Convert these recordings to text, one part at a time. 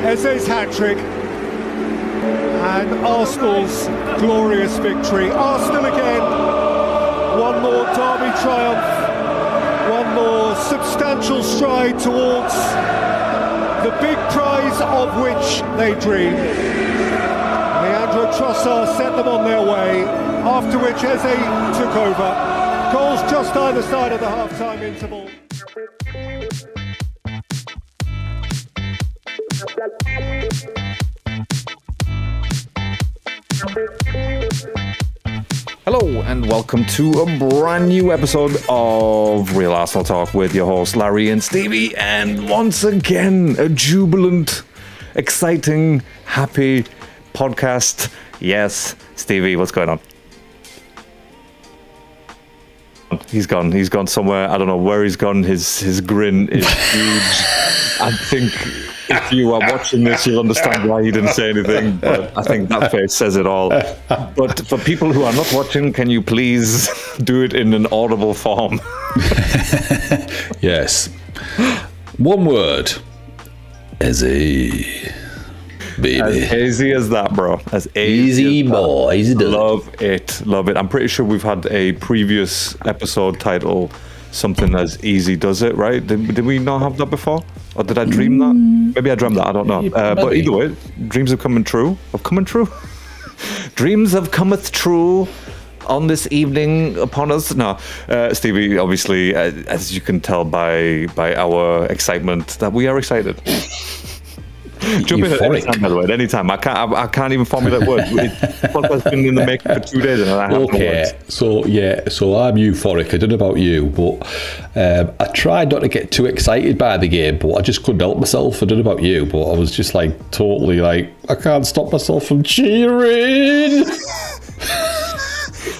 Eze's hat-trick and Arsenal's glorious victory. Arsenal again, one more derby triumph, one more substantial stride towards the big prize of which they dream. Leandro Trossard set them on their way, after which Eze took over. Goals just either side of the half-time interval. Hello and welcome to a brand new episode of Real Arsenal Talk with your hosts Larry and Stevie, and once again a jubilant, exciting, happy podcast. Yes, Stevie, what's going on? He's gone somewhere. I don't know where he's gone. His grin is huge. I think if you are watching this, you'll understand why he didn't say anything, but I think that face says it all. But for people who are not watching, can you please do it in an audible form? Yes. One word. Easy. Baby. As easy as that, bro. As easy boy. Easy does it. Love it. I'm pretty sure we've had a previous episode title something as easy does it, right? Did we not have that before? Or did I dream that? Maybe I dreamt that, I don't know. But either way, dreams have coming true. Dreams have cometh true on this evening upon us. No, Stevie, obviously, as you can tell by our excitement, that we are excited. Jump in at any time, by the way. At any time. I can't even formulate words. It's been in the making for 2 days, and I have okay. So I'm euphoric. I don't know about you, but I tried not to get too excited by the game, but I just couldn't help myself. I don't know about you, but I was just totally I can't stop myself from cheering.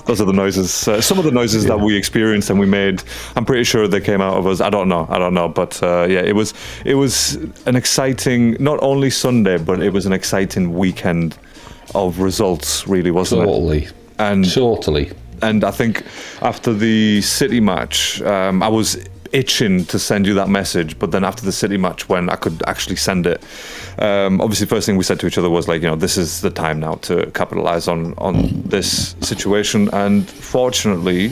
Those are the noises. Some of the noises that we experienced and we made, I'm pretty sure they came out of us. I don't know. But it was an exciting, not only Sunday, but it was an exciting weekend of results, really, wasn't it? Totally. And I think after the City match, I was itching to send you that message, but then after the City match, when I could actually send it, obviously first thing we said to each other was this is the time now to capitalize on this situation, and fortunately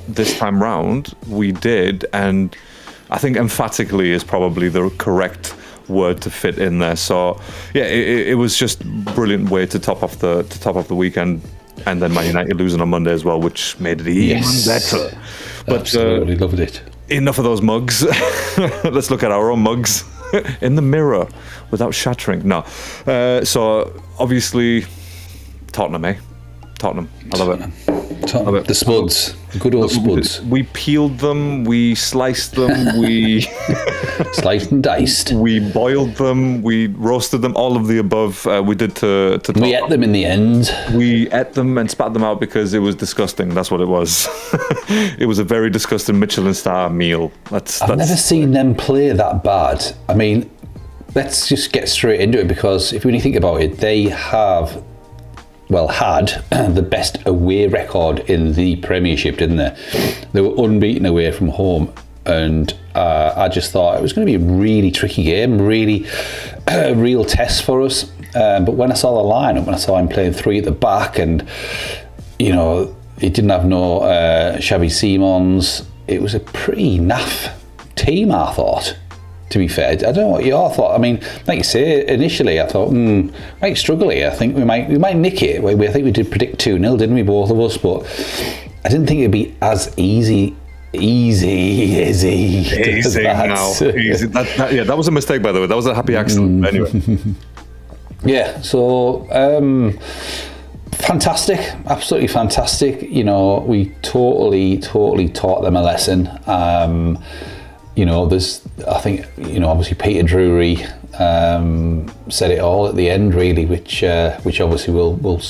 this time round we did, and I think emphatically is probably the correct word to fit in there. So yeah, it was just brilliant way to top off the weekend, and then Man United losing on Monday as well, which made it even better. But absolutely loved it. Enough of those mugs. Let's look at our own mugs in the mirror without shattering. No. So obviously Tottenham, eh? Tottenham. I love it. Tottenham. The Spuds. Good old Spuds. We peeled them, we sliced them, we sliced and diced. We boiled them, we roasted them, all of the above. We did to we ate them in the end. We ate them and spat them out because it was disgusting. That's what it was. It was a very disgusting Michelin star meal. I've never seen them play that bad. I mean, let's just get straight into it, because when you think about it, they had the best away record in the Premiership, didn't they? They were unbeaten away from home, and I just thought it was going to be a really tricky game, really a real test for us. But when I saw the lineup, when I saw him playing three at the back, and he didn't have no Xavi Simons, it was a pretty naff team, I thought. To be fair, I don't know what you all thought. I mean, like you say, initially I thought, might struggle here. I think we might nick it. I think we did predict 2-0, didn't we, both of us? But I didn't think it'd be as easy. Easy now. Easy. That was a mistake, by the way. That was a happy accident. Anyway. Yeah. So fantastic, absolutely fantastic. We totally taught them a lesson. I think, obviously Peter Drury said it all at the end, really, which obviously we'll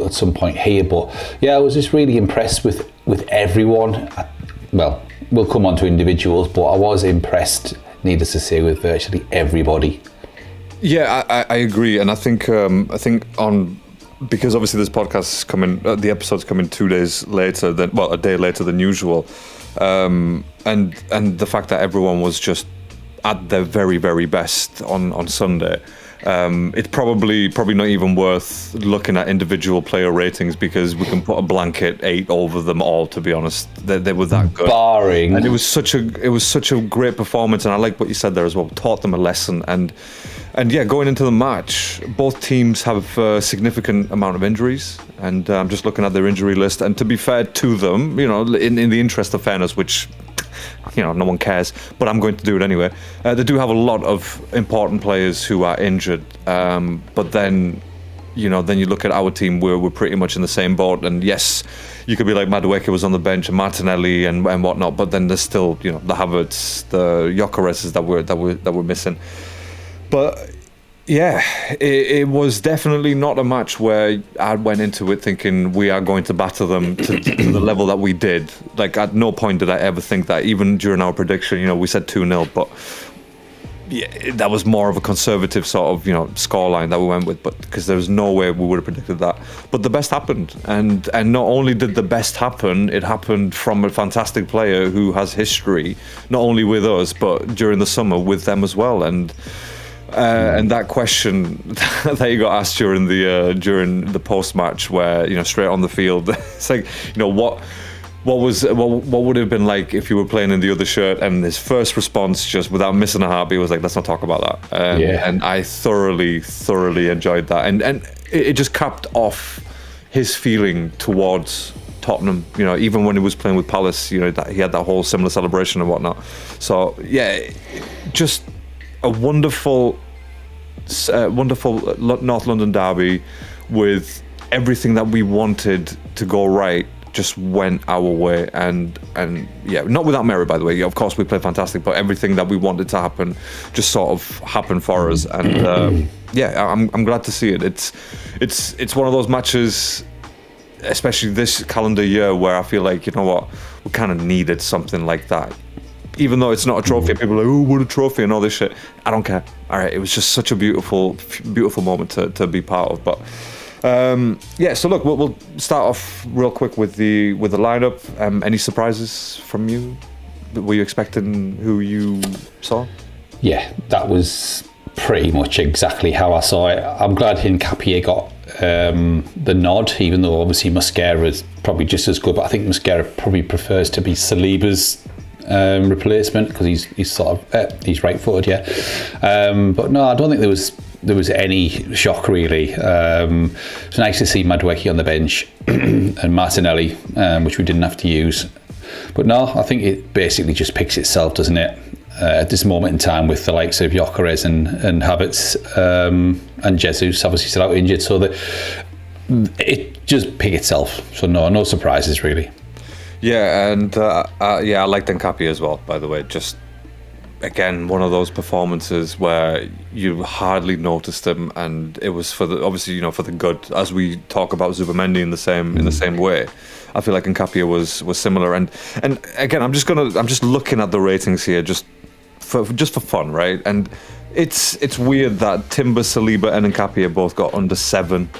at some point hear. But yeah, I was just really impressed with everyone. We'll come on to individuals, but I was impressed, needless to say, with virtually everybody. Yeah, I agree, and I think because obviously this podcast is coming, the episode's coming 2 days later a day later than usual. And the fact that everyone was just at their very, very best on Sunday. It's probably not even worth looking at individual player ratings because we can put a blanket 8 over them all. To be honest, they were that good. Barring, and it was such a great performance, and I like what you said there as well. Taught them a lesson, and yeah, going into the match, both teams have a significant amount of injuries, and I'm just looking at their injury list. And to be fair to them, in the interest of fairness, which no one cares, but I'm going to do it anyway. They do have a lot of important players who are injured, but then you look at our team, we're pretty much in the same boat. And yes, you could be like Madueke was on the bench and Martinelli and whatnot, but then there's still the Havertz, the Gyökereses that we're missing. But yeah, it was definitely not a match where I went into it thinking we are going to batter them to the level that we did. Like, at no point did I ever think that, even during our prediction. We said 2-0, but yeah, that was more of a conservative sort of scoreline that we went with, but because there was no way we would have predicted that. But the best happened, and not only did the best happen, it happened from a fantastic player who has history not only with us but during the summer with them as well. And that question that you got asked during the post match, where straight on the field, it's like what would it have been like if you were playing in the other shirt? And his first response, just without missing a heartbeat, was like, let's not talk about that. And I thoroughly enjoyed that, and it just capped off his feeling towards Tottenham. Even when he was playing with Palace, that he had that whole similar celebration and whatnot. So yeah, just a wonderful North London derby with everything that we wanted to go right just went our way, and yeah, not without merit, by the way. Of course we played fantastic, but everything that we wanted to happen just sort of happened for us. And yeah, I'm glad to see it. It's one of those matches, especially this calendar year, where I feel like, we kind of needed something like that. Even though it's not a trophy, people are like, oh, what a trophy and all this shit. I don't care. All right, it was just such a beautiful moment to be part of. But yeah, so look, we'll start off real quick with the lineup. Any surprises from you? Were you expecting who you saw? Yeah, that was pretty much exactly how I saw it. I'm glad Hincapié got the nod, even though obviously Mosquera is probably just as good. But I think Mosquera probably prefers to be Saliba's replacement, because he's sort of he's right-footed, yeah. But no, I don't think there was any shock really. It's nice to see Madueke on the bench and Martinelli, which we didn't have to use. But no, I think it basically just picks itself, doesn't it? At this moment in time, with the likes of Gyökeres and Havertz and Jesus obviously still out injured, so that it just picked itself. So no surprises really. Yeah, and I liked Hincapié as well, by the way. Just, again, one of those performances where you hardly noticed him, and it was for the good. As we talk about Zubamendi in the same way, I feel like Hincapié was similar. And again, I'm just looking at the ratings here, just for fun, right? And it's weird that Timber, Saliba, and Hincapié both got under 7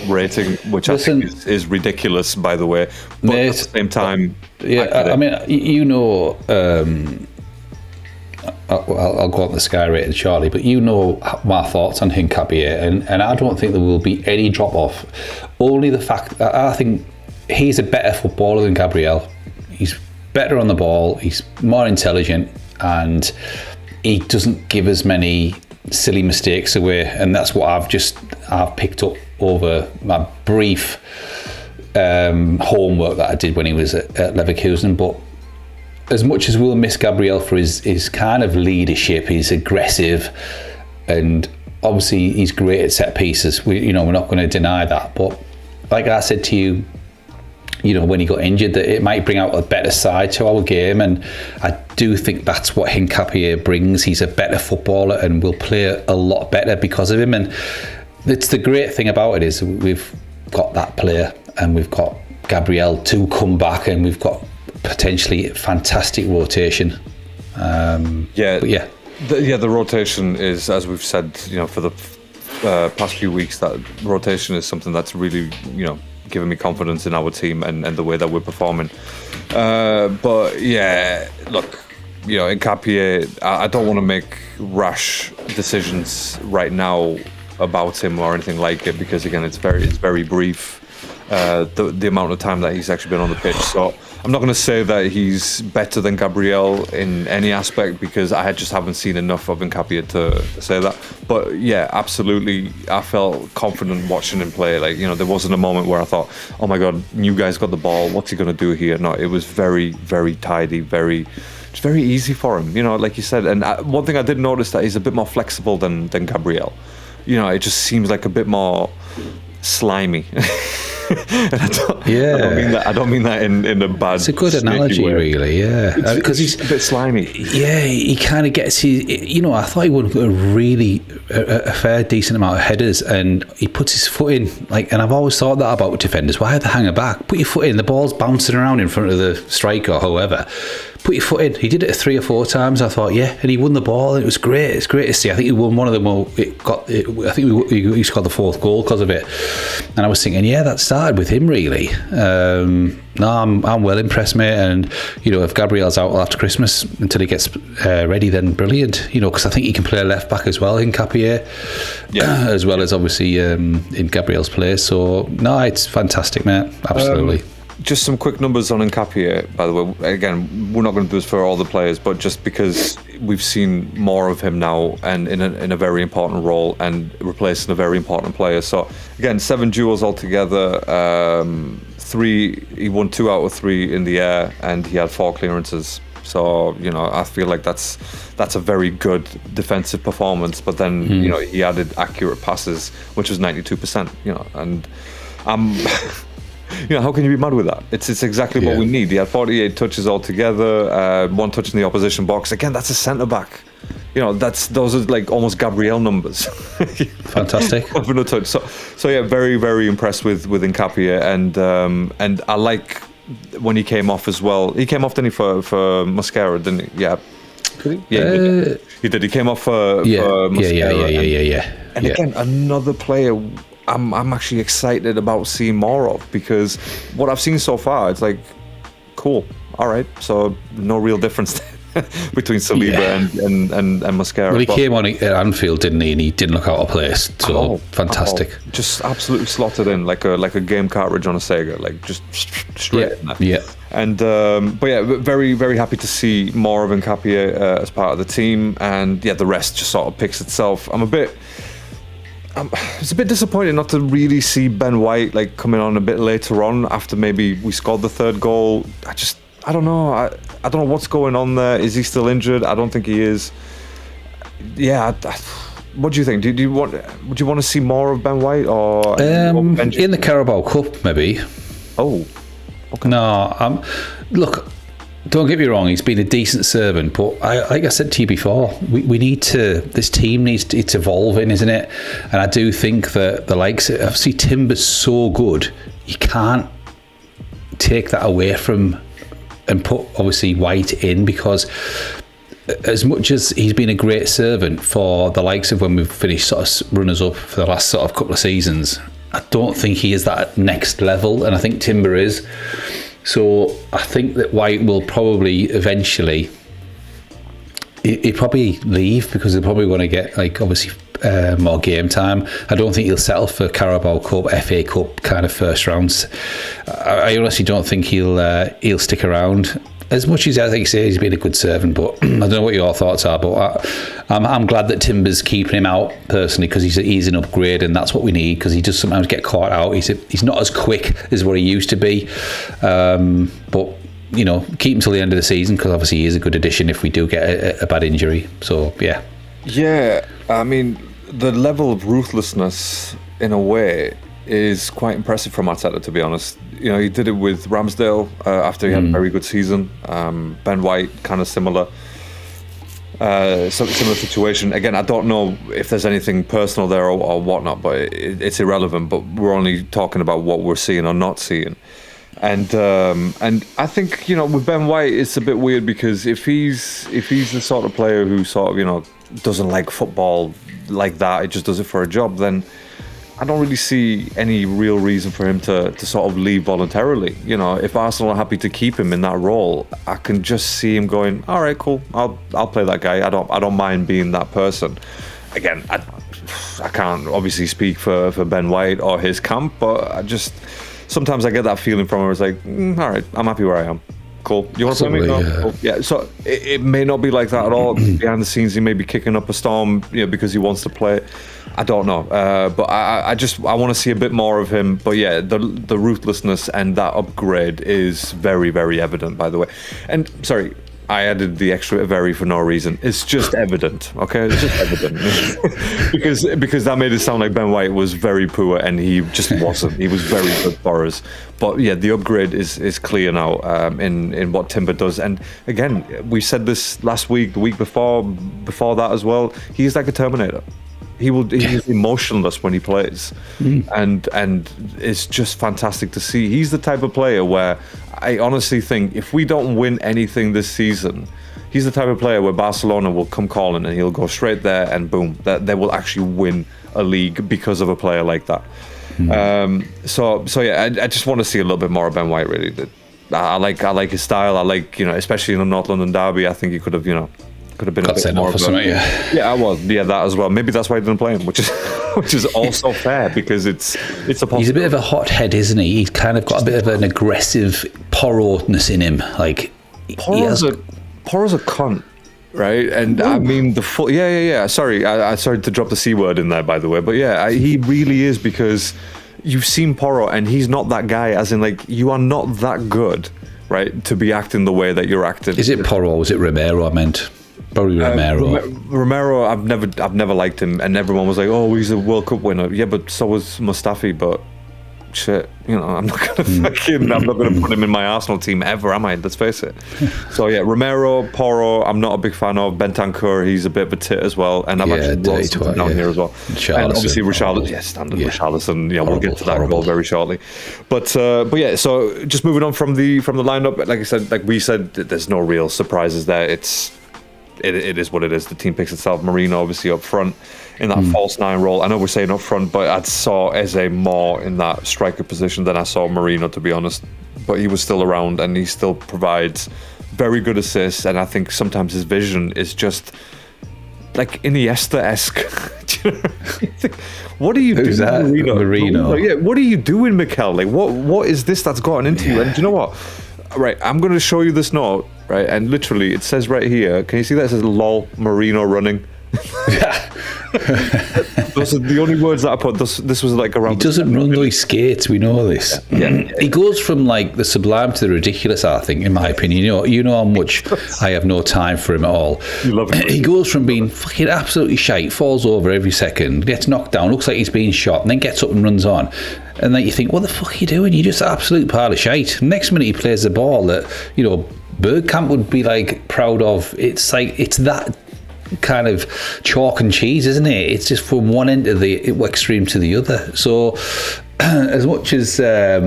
rating, which I think is ridiculous, by the way. But at the same time, yeah, I mean, I'll go on the Sky rating shortly, but my thoughts on Hincapié, and I don't think there will be any drop off. Only the fact that I think he's a better footballer than Gabriel. He's better on the ball, he's more intelligent, and he doesn't give as many silly mistakes away, and that's what I've picked up over my brief homework that I did when he was at Leverkusen. But as much as we'll miss Gabriel for his kind of leadership, he's aggressive, and obviously he's great at set pieces. We're not going to deny that. But like I said to you, when he got injured, that it might bring out a better side to our game, and I do think that's what Hincapié brings. He's a better footballer and will play a lot better because of him. And it's the great thing about it is we've got that player, and we've got Gabriel to come back, and we've got potentially fantastic rotation. The rotation is, as we've said, for the past few weeks, that rotation is something that's really, giving me confidence in our team and the way that we're performing. But yeah, look, Nkapie, I don't want to make rash decisions right now about him or anything like it, because again, it's very brief. The amount of time that he's actually been on the pitch. So I'm not going to say that he's better than Gabriel in any aspect, because I just haven't seen enough of Nkapie to say that. But yeah, absolutely, I felt confident watching him play. Like, there wasn't a moment where I thought, oh my God, new guy's got the ball, what's he going to do here? No, it was very, very tidy, it's very easy for him, like you said. And one thing I did notice, that he's a bit more flexible than Gabriel. It just seems like a bit more slimy. I don't mean that in a bad. It's a good analogy, way. Really. Yeah, because he's a bit slimy. Yeah, he kind of gets his. I thought he would a fair decent amount of headers, and he puts his foot in. And I've always thought that about defenders. Why the hanger back? Put your foot in. The ball's bouncing around in front of the striker or whoever. Put your foot in. He did it 3 or 4 times. I thought, yeah, and he won the ball. And it was great. It's great to see. I think he won one of them. I think he scored the 4th goal because of it. And I was thinking, yeah, that started with him really. No, I'm well impressed, mate. And if Gabriel's out after Christmas until he gets ready, then brilliant. Because I think he can play left back as well in Nkapie, as well as obviously in Gabriel's place. So no, it's fantastic, mate. Absolutely. Just some quick numbers on Nkapie, by the way. Again, we're not going to do this for all the players, but just because we've seen more of him now, and in a very important role, and replacing a very important player. So again, 7 duels altogether. 3, he won 2 out of 3 in the air, and he had 4 clearances. So I feel like that's a very good defensive performance. But then he added accurate passes, which was 92%. And how can you be mad with that? It's exactly what we need. He had 48 touches altogether, 1 touch in the opposition box. Again, that's a centre back. Those are like almost Gabriel numbers. Fantastic. Of a touch. So yeah, very, very impressed with Nkapie, and I like when he came off as well. He came off, didn't he, for Mosquera, didn't he? Yeah. Did he? Yeah, he did. He came off for Mosquera. Yeah. And again, another player I'm actually excited about seeing more of, because what I've seen so far, it's like, cool, all right. So no real difference between Saliba and Mosquera. Well, he came on at Anfield, didn't he? And he didn't look out of place. So fantastic. Just absolutely slotted in like a game cartridge on a Sega, like just straight in there. Yeah. And but yeah, very, very happy to see more of Nkapie as part of the team, and yeah, the rest just sort of picks itself. It's a bit disappointing not to really see Ben White like coming on a bit later on, after maybe we scored the 3rd goal. I don't know. I don't know what's going on there. Is he still injured? I don't think he is. Yeah. What do you think? Would you want to see more of Ben White, or in the Carabao Cup maybe? Oh, okay. No. Look. Don't get me wrong, he's been a decent servant, but like I said to you before, we need to. This team it's evolving, isn't it? And I do think that the likes, obviously Timber's so good, you can't take that away from and put obviously White in, because as much as he's been a great servant for the likes of when we've finished sort of runners up for the last sort of couple of seasons, I don't think he is that next level, and I think Timber is. So I think that White will probably eventually, he'll probably leave, because they're probably going to get like obviously more game time. I don't think he'll settle for Carabao Cup, FA Cup kind of first rounds. I honestly don't think he'll stick around. As much as I think he's been a good servant, but I don't know what your thoughts are. But I'm glad that Timber's keeping him out personally, because he's an upgrade, and that's what we need, because he does sometimes get caught out. He's not as quick as what he used to be, but keep him till the end of the season, because obviously he is a good addition if we do get a bad injury. So yeah. Yeah, I mean, the level of ruthlessness in a way is quite impressive from Arteta, to be honest. He did it with Ramsdale after he had a very good season. Ben White, kind of similar situation. Again, I don't know if there's anything personal there or whatnot, but it's irrelevant. But we're only talking about what we're seeing or not seeing. And I think with Ben White, it's a bit weird, because if he's the sort of player who sort of doesn't like football like that, he just does it for a job, then I don't really see any real reason for him to sort of leave voluntarily. You know, if Arsenal are happy to keep him in that role, I can just see him going, all right, cool, I'll play that guy. I don't mind being that person. Again, I can't obviously speak for Ben White or his camp, but sometimes I get that feeling from him. It's like, all right, I'm happy where I am. Cool. You want to play me? No? Yeah. Cool. Yeah. So it may not be like that at all. Behind the scenes, he may be kicking up a storm, because he wants to play. I don't know. But I want to see a bit more of him. But yeah, the ruthlessness and that upgrade is very, very evident, by the way. And sorry, I added the extra very for no reason. It's just evident, okay? It's just evident. because that made it sound like Ben White was very poor, and he just wasn't. He was very good for us. But yeah, the upgrade is clear now in what Timber does. And again, we said this last week, the week before that as well. He's like a Terminator. He's emotionless when he plays, and it's just fantastic to see. He's the type of player where I honestly think if we don't win anything this season, he's the type of player where Barcelona will come calling and he'll go straight there and boom, that they will actually win a league because of a player like that. So yeah, I just want to see a little bit more of Ben White. Really, I like his style. I like, especially in the North London derby. I think he could have been a bit more of I was. Yeah, that as well. Maybe that's why I didn't play him, which is also fair because it's a possibility. He's a bit of a hothead, isn't he? He's kind of got a bit of an aggressive Porro-ness in him. Like Porro's a cunt, right? And I mean the full. Yeah. Sorry, I sorry to drop the C word in there, by the way, but yeah, he really is, because you've seen Porro and he's not that guy. As in, like, you are not that good, right, to be acting the way that you're acting. Is it Porro or is it Romero? I meant. Probably Romero. Romero, I've never liked him, and everyone was like, "Oh, he's a World Cup winner." Yeah, but so was Mustafi. But shit, I'm not gonna put him in my Arsenal team ever, am I? Let's face it. So yeah, Romero, Porro, I'm not a big fan of. Bentancur, he's a bit of a tit as well, and I've actually brought something down here as well. And obviously Richarlison, standard Richarlison. Yeah, we'll get to that goal very shortly. But yeah, so just moving on from the lineup, like I said, like we said, there's no real surprises there. It is what it is. The team picks itself. Marino obviously up front in that false nine role. I know we're saying up front, but I saw Eze more in that striker position than I saw Marino, to be honest. But he was still around, and he still provides very good assists. And I think sometimes his vision is just like Iniesta-esque. What are you doing, Marino? Like, yeah, what are you doing, Mikel? Like, what is this that's gotten into you? And do you know what? Right, I'm going to show you this note, right? And literally, it says right here, can you see that? It says, lol, Marino running. Those are the only words that I put. This was like around... He doesn't run though, he skates, we know this. Yeah. He goes from like the sublime to the ridiculous, I think, in my opinion. You know how much I have no time for him at all. You love it. He goes from being fucking absolutely shite, falls over every second, gets knocked down, looks like he's being shot, and then gets up and runs on. And then you think, what the fuck are you doing? You're just an absolute pile of shite. Next minute he plays the ball that, Bergkamp would be like proud of. It's like, it's that kind of chalk and cheese, isn't it? It's just from one end of the extreme to the other. So as much as I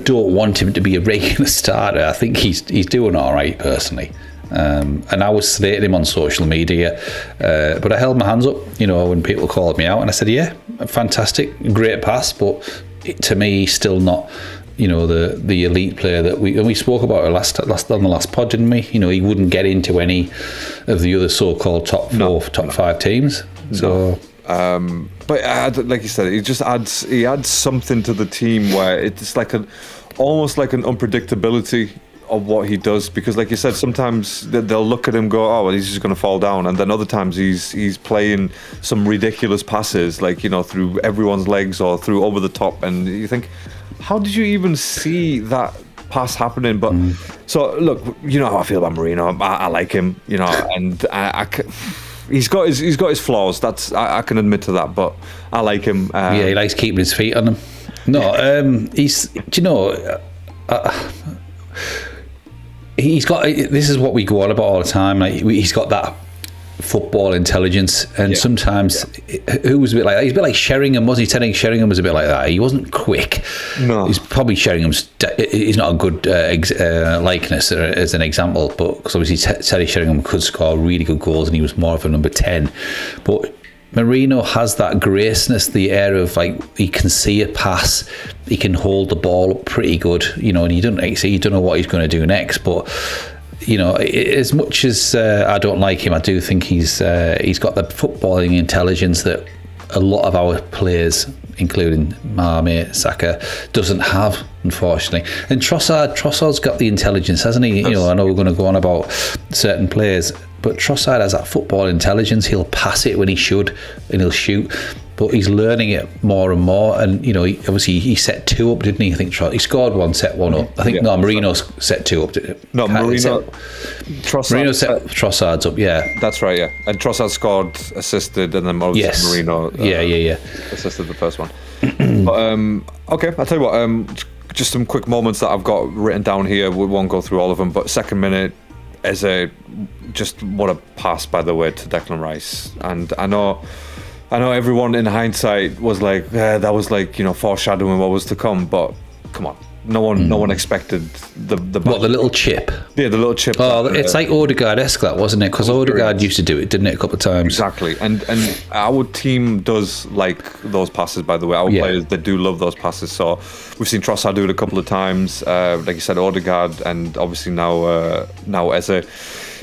don't want him to be a regular starter, I think he's doing all right personally. And I was slating him on social media, but I held my hands up, when people called me out, and I said, yeah, fantastic, great pass, but to me, still not, the elite player that we spoke about it last on the last pod, didn't we? He wouldn't get into any of the other so-called top five teams. So. But like you said, he adds something to the team where it's like almost like an unpredictability of what he does, because like you said, sometimes they'll look at him, go, oh well, he's just going to fall down, and then other times he's playing some ridiculous passes, like through everyone's legs or through over the top, and you think, how did you even see that pass happening? But so look, how I feel about Marino. I like him, and he's got his flaws. That's I can admit to that, but I like him. He likes keeping his feet on them. No, he's. Do you know? He's got. This is what we go on about all the time. Like, he's got that football intelligence, and sometimes who was a bit like that? He's a bit like Sheringham, wasn't he? Teddy Sheringham was a bit like that. He wasn't quick. No, he's probably Sheringham's. He's not a good likeness as an example, but because obviously Teddy Sheringham could score really good goals, and he was more of a number 10. But Marino has that graceness, the air of like he can see a pass, he can hold the ball up pretty good, you know, and you don't know what he's going to do next. But you know, as much as I don't like him, I do think he's got the footballing intelligence that a lot of our players, including my mate Saka, doesn't have, unfortunately. And Trossard's got the intelligence, hasn't he? You know, I know we're going to go on about certain players, but Trossard has that football intelligence. He'll pass it when he should, and he'll shoot. But he's learning it more and more. And you know, he set 2 up, didn't he? I think he scored 1, set 1 up. I think Marino set 2 up. Marino set Trossard's up. Yeah, that's right. Yeah, and Trossard scored, assisted, and then obviously Marino. Assisted the first one. But okay, I'll tell you what. Just some quick moments that I've got written down here. We won't go through all of them, but second minute, just what a pass, by the way, to Declan Rice. And I know everyone in hindsight was like, that was like, you know, foreshadowing what was to come, but come on. No one expected the little chip. Yeah, the little chip. Oh, it's like Odegaard-esque, that, wasn't it? Because Odegaard used to do it, didn't it, a couple of times? Exactly. And our team does like those passes, by the way. Our players, they do love those passes. So we've seen Trossard do it a couple of times. Like you said, Odegaard, and obviously now Eze.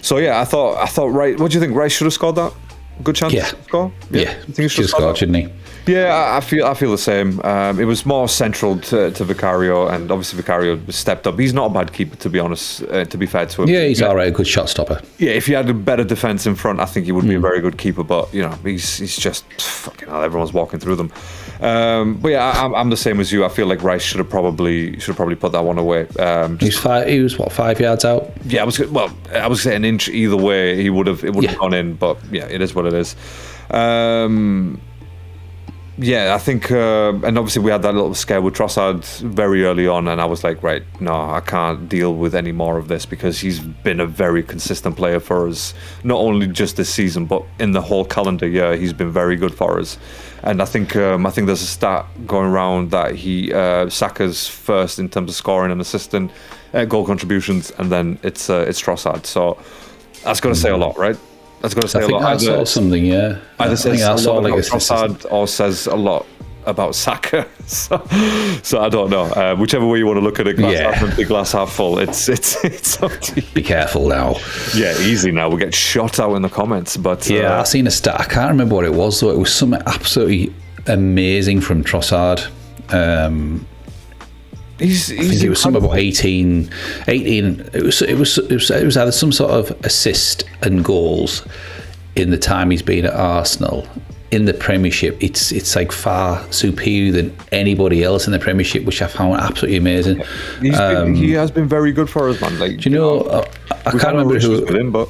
So yeah, I thought right. What do you think? Rice should have scored that? Good chance to score? Yeah. I think he should have scored, shouldn't he? Yeah, I feel the same. It was more central to Vicario, and obviously Vicario stepped up. He's not a bad keeper, to be honest, to be fair to him. Yeah, he's all right, a good shot stopper. Yeah, if he had a better defence in front, I think he would be a very good keeper, but, you know, he's just, fucking hell, everyone's walking through them. But yeah, I'm the same as you. I feel like Rice should have probably put that one away. He was 5 yards out? Yeah, I was saying an inch either way, it would have gone in, but yeah, it is what it is. Yeah, I think, and obviously we had that little scare with Trossard very early on, and I was like, right, no, I can't deal with any more of this, because he's been a very consistent player for us, not only just this season, but in the whole calendar year, he's been very good for us. And I think there's a stat going around that Saka's first in terms of scoring and assisting, goal contributions, and then it's Trossard. So that's got to say a lot, right? That's got to say a lot. I saw something, yeah. Either says a lot about Trossard or says a lot about Saka. So I don't know. Whichever way you want to look at it, glass half empty, glass half full. It's up to you. Be careful now. Yeah, easy now. We'll get shot out in the comments. But yeah, I seen a stat. I can't remember what it was though. It was something absolutely amazing from Trossard. I think it was something about 18. It was either some sort of assist and goals in the time he's been at Arsenal. In the Premiership, it's like far superior than anybody else in the Premiership, which I found absolutely amazing. He has been very good for us, man. Like, do you know? I can't remember who.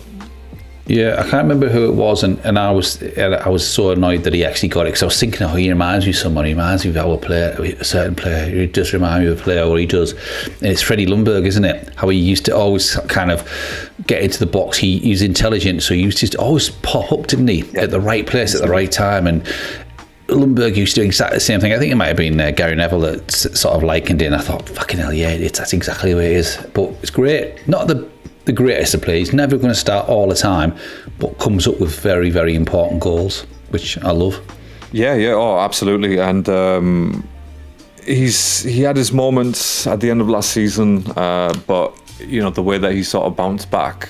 Yeah, I can't remember who it was, and I was so annoyed that he actually got it, because I was thinking, oh, he reminds me of someone. He reminds me of our player, a certain player. He does remind me of a player, or he does. And it's Freddie Ljungberg, isn't it? How he used to always kind of get into the box. He's intelligent, so he used to always pop up, didn't he, at the right place at the right time. And Ljungberg used to do exactly the same thing. I think it might have been Gary Neville that sort of likened it, and I thought, fucking hell, yeah, that's exactly the way it is. But it's great. Not the greatest of players. He's never going to start all the time, but comes up with very, very important goals, which I love. Yeah, oh, absolutely. And he had his moments at the end of last season, but you know, the way that he sort of bounced back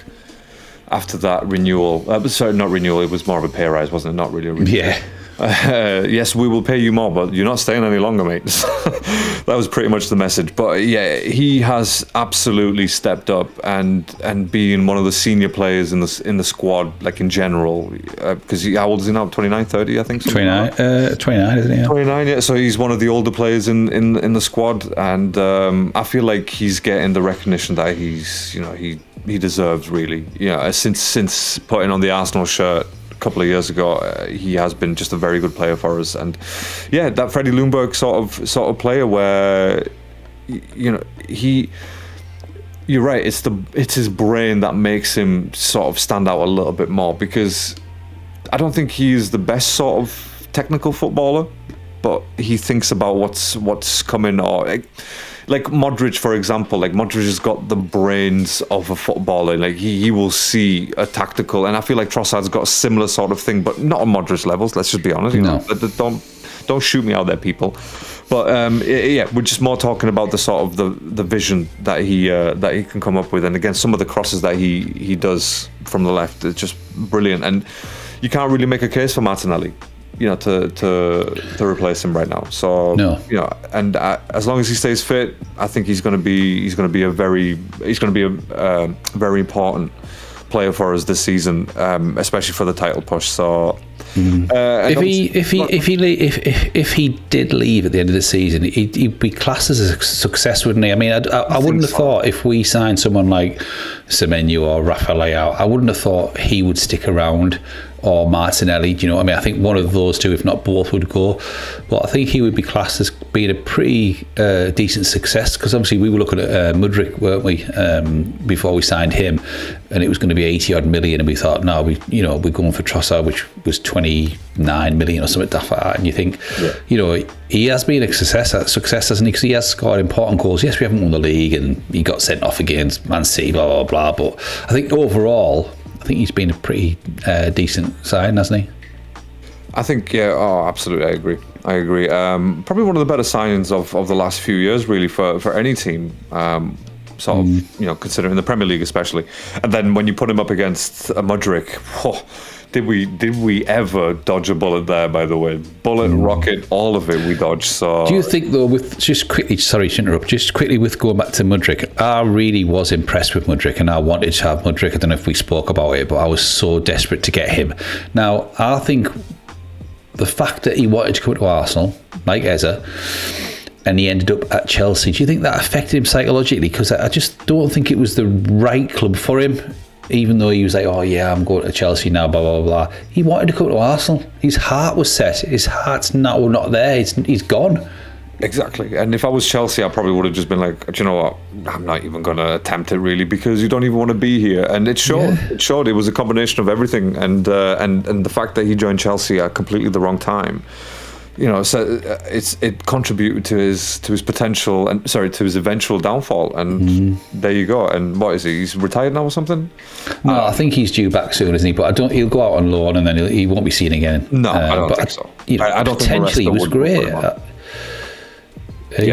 after that renewal. Sorry, not renewal. It was more of a pay rise, wasn't it? Not really a renewal. Yeah. Yes, we will pay you more, but you're not staying any longer, mate. That was pretty much the message. But yeah, he has absolutely stepped up and being one of the senior players in the squad, like in general. Because how old is he now? 29, 30, I think. 29, isn't he? 29, yeah. So he's one of the older players in the squad, and I feel like he's getting the recognition that he deserves, really. Yeah, since putting on the Arsenal shirt a couple of years ago, he has been just a very good player for us. And yeah, that Freddie Ljungberg sort of player where, you know, you're right, it's his brain that makes him sort of stand out a little bit more, because I don't think he's the best sort of technical footballer, but he thinks about what's coming, or like Modric, for example. Like Modric has got the brains of a footballer. Like he will see a tactical, and I feel like Trossard's got a similar sort of thing, but not on Modric levels. Let's just be honest. You know, don't shoot me out there, people. But yeah, we're just more talking about the sort of the vision that he can come up with, and again, some of the crosses that he does from the left is just brilliant, and you can't really make a case for Martinelli, you know, to replace him right now. So you know, and as long as he stays fit, I think he's going to be a very important player for us this season, especially for the title push. So if he did leave at the end of the season, he'd be classed as a success, wouldn't he? I mean, I wouldn't have thought if we signed someone like Semenyo or Rafa Leao, I wouldn't have thought he would stick around, or Martinelli. Do you know what I mean? I think one of those two, if not both, would go. But I think he would be classed as being a pretty decent success, because obviously we were looking at Mudryk, weren't we, before we signed him, and it was going to be 80 odd million, and we thought, no, we're going for Trossard, which was 29 million or something daft like that. And you think, you know, he has been a success, hasn't he? Because he has scored important goals. Yes, we haven't won the league, and he got sent off against Man City, blah blah blah. But I think overall, I think he's been a pretty decent sign, hasn't he? I think, yeah, absolutely, I agree. Probably one of the better signings of the last few years, really, for any team. Sort of, you know, considering the Premier League especially. And then when you put him up against a Mudryk, did we ever dodge a bullet there, by the way? Bullet, rocket, all of it we dodged. So do you think, though, with just quickly, sorry to interrupt, just quickly with going back to Mudryk, I really was impressed with Mudryk, and I wanted to have Mudryk. I don't know if we spoke about it, but I was so desperate to get him. Now, I think the fact that he wanted to come to Arsenal, like Eze, and he ended up at Chelsea, do you think that affected him psychologically? Because I just don't think it was the right club for him, even though he was like, oh yeah, I'm going to Chelsea now, blah blah blah. He wanted to come to Arsenal. His heart was set. His heart's now not there. He's gone. Exactly. And if I was Chelsea, I probably would have just been like, do you know what, I'm not even going to attempt it, really, because you don't even want to be here. And it showed. Yeah. It showed. It was a combination of everything, and the fact that he joined Chelsea at completely the wrong time. You know, so it contributed to his potential, and to his eventual downfall. And there you go. And what is he? He's retired now or something? No, I think he's due back soon, isn't he? But he'll go out on loan, and then he won't be seen again. No, I don't think so. You know, I don't potentially think he was great.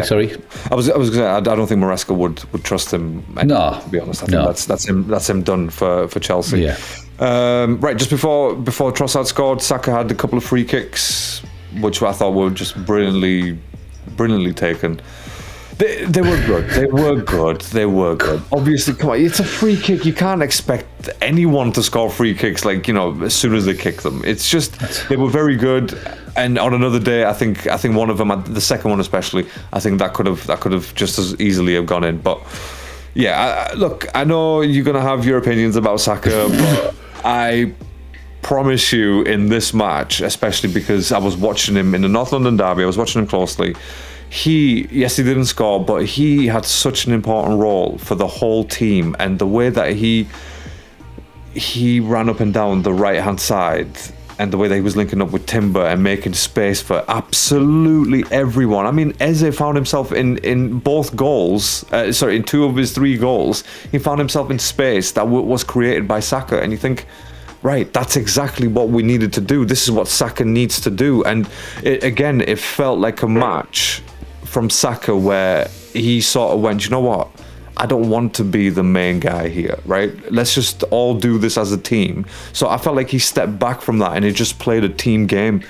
Sorry, I was going to say, I don't think Maresca would trust him. No, to be honest, I think that's him done for Chelsea. Yeah. Right, just before Trossard scored, Saka had a couple of free kicks, which I thought were just brilliantly taken. They were good. They were good. Obviously, come on, it's a free kick. You can't expect anyone to score free kicks, like, you know, as soon as they kick them. It's just, they were very good. And on another day, I think one of them, the second one especially, I think that could have just as easily have gone in. But yeah, look, I know you're gonna have your opinions about Saka, but I promise you, in this match, especially because I was watching him in the North London derby, I was watching him closely. He didn't score, but he had such an important role for the whole team, and the way that he ran up and down the right hand side, and the way that he was linking up with Timber and making space for absolutely everyone. I mean, Eze found himself in both goals, in 2 of his 3 goals, he found himself in space that was created by Saka, and you think, right, that's exactly what we needed to do. This is what Saka needs to do. And it felt like a match from Saka where he sort of went, you know what? I don't want to be the main guy here, right? Let's just all do this as a team. So I felt like he stepped back from that and he just played a team game,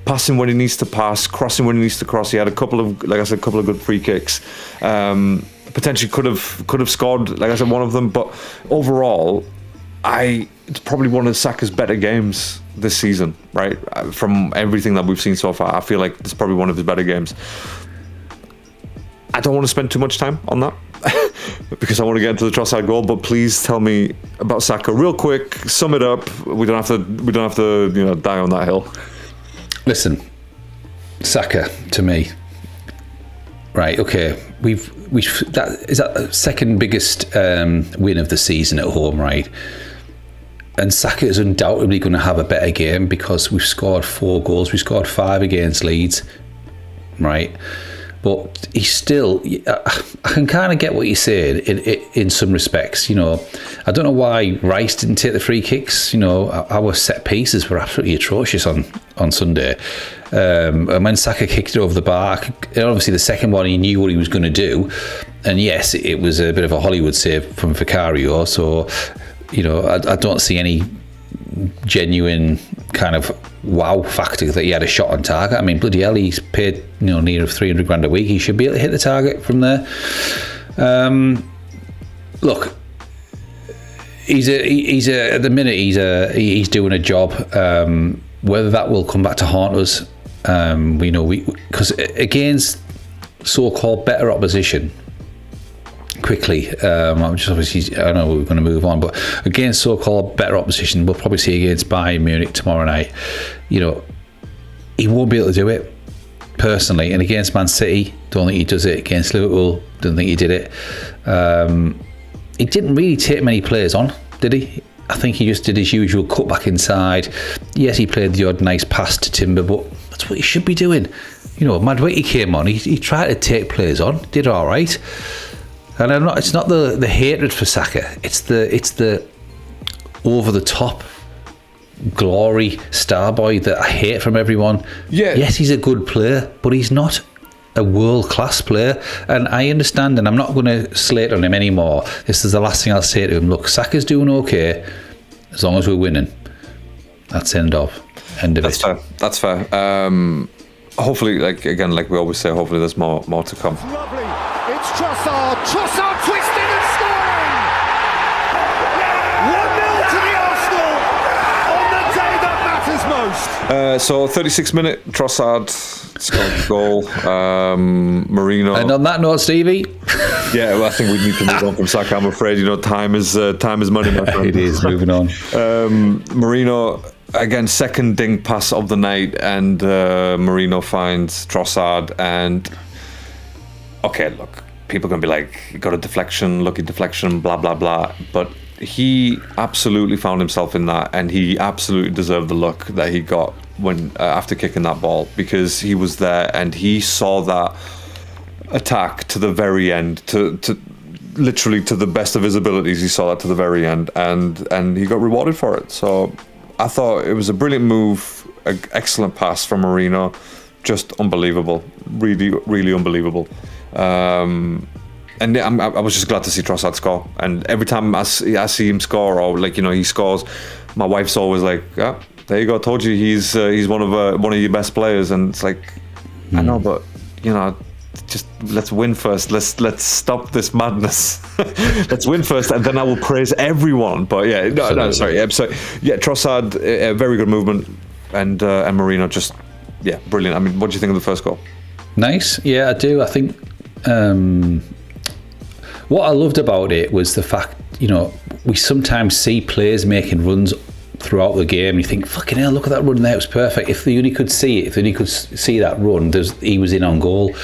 passing when he needs to pass, crossing when he needs to cross. He had a couple of good free kicks. Potentially could have scored, like I said, one of them. But overall, it's probably one of Saka's better games this season, right? From everything that we've seen so far, I feel like it's probably one of his better games. I don't want to spend too much time on that because I want to get into the Trossard goal. But please tell me about Saka real quick. Sum it up. We don't have to die on that hill. Listen, Saka to me. Right. Okay. That is the second biggest win of the season at home, right? And Saka is undoubtedly going to have a better game because we've scored 4 goals. We scored 5 against Leeds, right? but he's still. I can kind of get what you're saying in some respects. You know, I don't know why Rice didn't take the free kicks. You know, our set pieces were absolutely atrocious on Sunday. And when Saka kicked it over the bar, and obviously the second one he knew what he was going to do, and yes, it was a bit of a Hollywood save from Vicario. So, you know, I don't see any genuine kind of wow factor that he had a shot on target. I mean, bloody hell, he's paid, you know, near 300 grand a week. He should be able to hit the target from there. Look, he's at the minute he's doing a job. Whether that will come back to haunt us, we know because against so-called better opposition. Quickly, I'm just obviously, I know we're going to move on, but against so-called better opposition, we'll probably see against Bayern Munich tomorrow night. You know, he won't be able to do it personally, and against Man City, don't think he does it. Against Liverpool, don't think he did it. He didn't really take many players on, did he? I think he just did his usual cut back inside. Yes, he played the odd nice pass to Timber, but that's what he should be doing. You know, Madwicki came on, he tried to take players on, did all right. And it's not the hatred for Saka. It's the over the top glory star boy that I hate from everyone. Yeah. Yes, he's a good player, but he's not a world class player. And I understand, and I'm not going to slate on him anymore. This is the last thing I'll say to him. Look, Saka's doing okay as long as we're winning. That's end of That's it. fair. That's fair. Hopefully, like we always say, hopefully there's more to come. Lovely. It's Trossard twisting and scoring! 1-0 to the Arsenal on the day that matters most. So 36-minute Trossard scored the goal. Marino. And on that note, Stevie. Yeah, well, I think we need to move on from Saka. I'm afraid, you know, time is money, my friend. It is, moving on. Marino, again, second dink pass of the night, and Marino finds Trossard, and okay, look, people are going to be like, he got a deflection, lucky deflection, blah, blah, blah. But he absolutely found himself in that, and he absolutely deserved the luck that he got when after kicking that ball, because he was there and he saw that attack to the very end, to literally to the best of his abilities. He saw that to the very end, and he got rewarded for it. So I thought it was a brilliant move, an excellent pass from Marino, just unbelievable, really, really unbelievable. And I was just glad to see Trossard score. And every time I see him score, or like, you know, he scores, my wife's always like, "Yeah, there you go. I told you he's one of your best players." And it's like, I know, but you know, just let's win first. Let's stop this madness. Let's win first, and then I will praise everyone. But yeah, no, sorry. So yeah, Trossard, a very good movement, and Marino just brilliant. I mean, what do you think of the first goal? Nice, yeah, I do. I think what I loved about it was the fact, you know, we sometimes see players making runs throughout the game, and you think, fucking hell, look at that run there, it was perfect. If they only could see it, if they only could see that run, he was in on goal.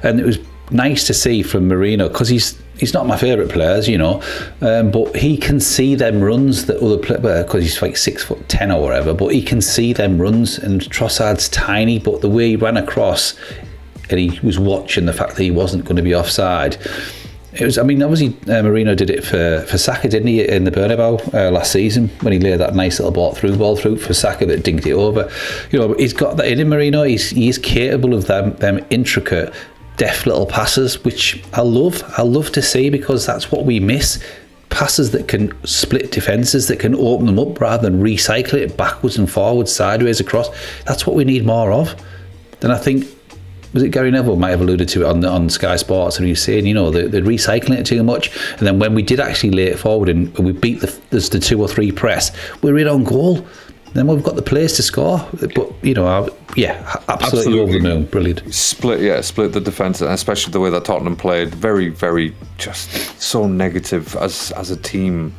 And it was nice to see from Marino, because he's not my favourite players, you know, but he can see them runs that other players, because he's like 6'10" or whatever, but he can see them runs. And Trossard's tiny, but the way he ran across, and he was watching the fact that he wasn't going to be offside. It was, I mean, obviously Marino did it for Saka, didn't he, in the Bernabeu last season, when he laid that nice little ball through for Saka that dinked it over. You know, he's got that in him, Marino. He is capable of them intricate, deft little passes, which I love to see, because that's what we miss. Passes that can split defences, that can open them up rather than recycle it backwards and forwards, sideways, across. That's what we need more of. Then I think, was it Gary Neville might have alluded to it on Sky Sports, and he was saying, you know, they're recycling it too much, and then when we did actually lay it forward and we beat the 2 or 3 press, we're in on goal. Then we've got the players to score. But you know, absolutely over the moon, brilliant. Split the defence, and especially the way that Tottenham played, very, very just so negative as a team.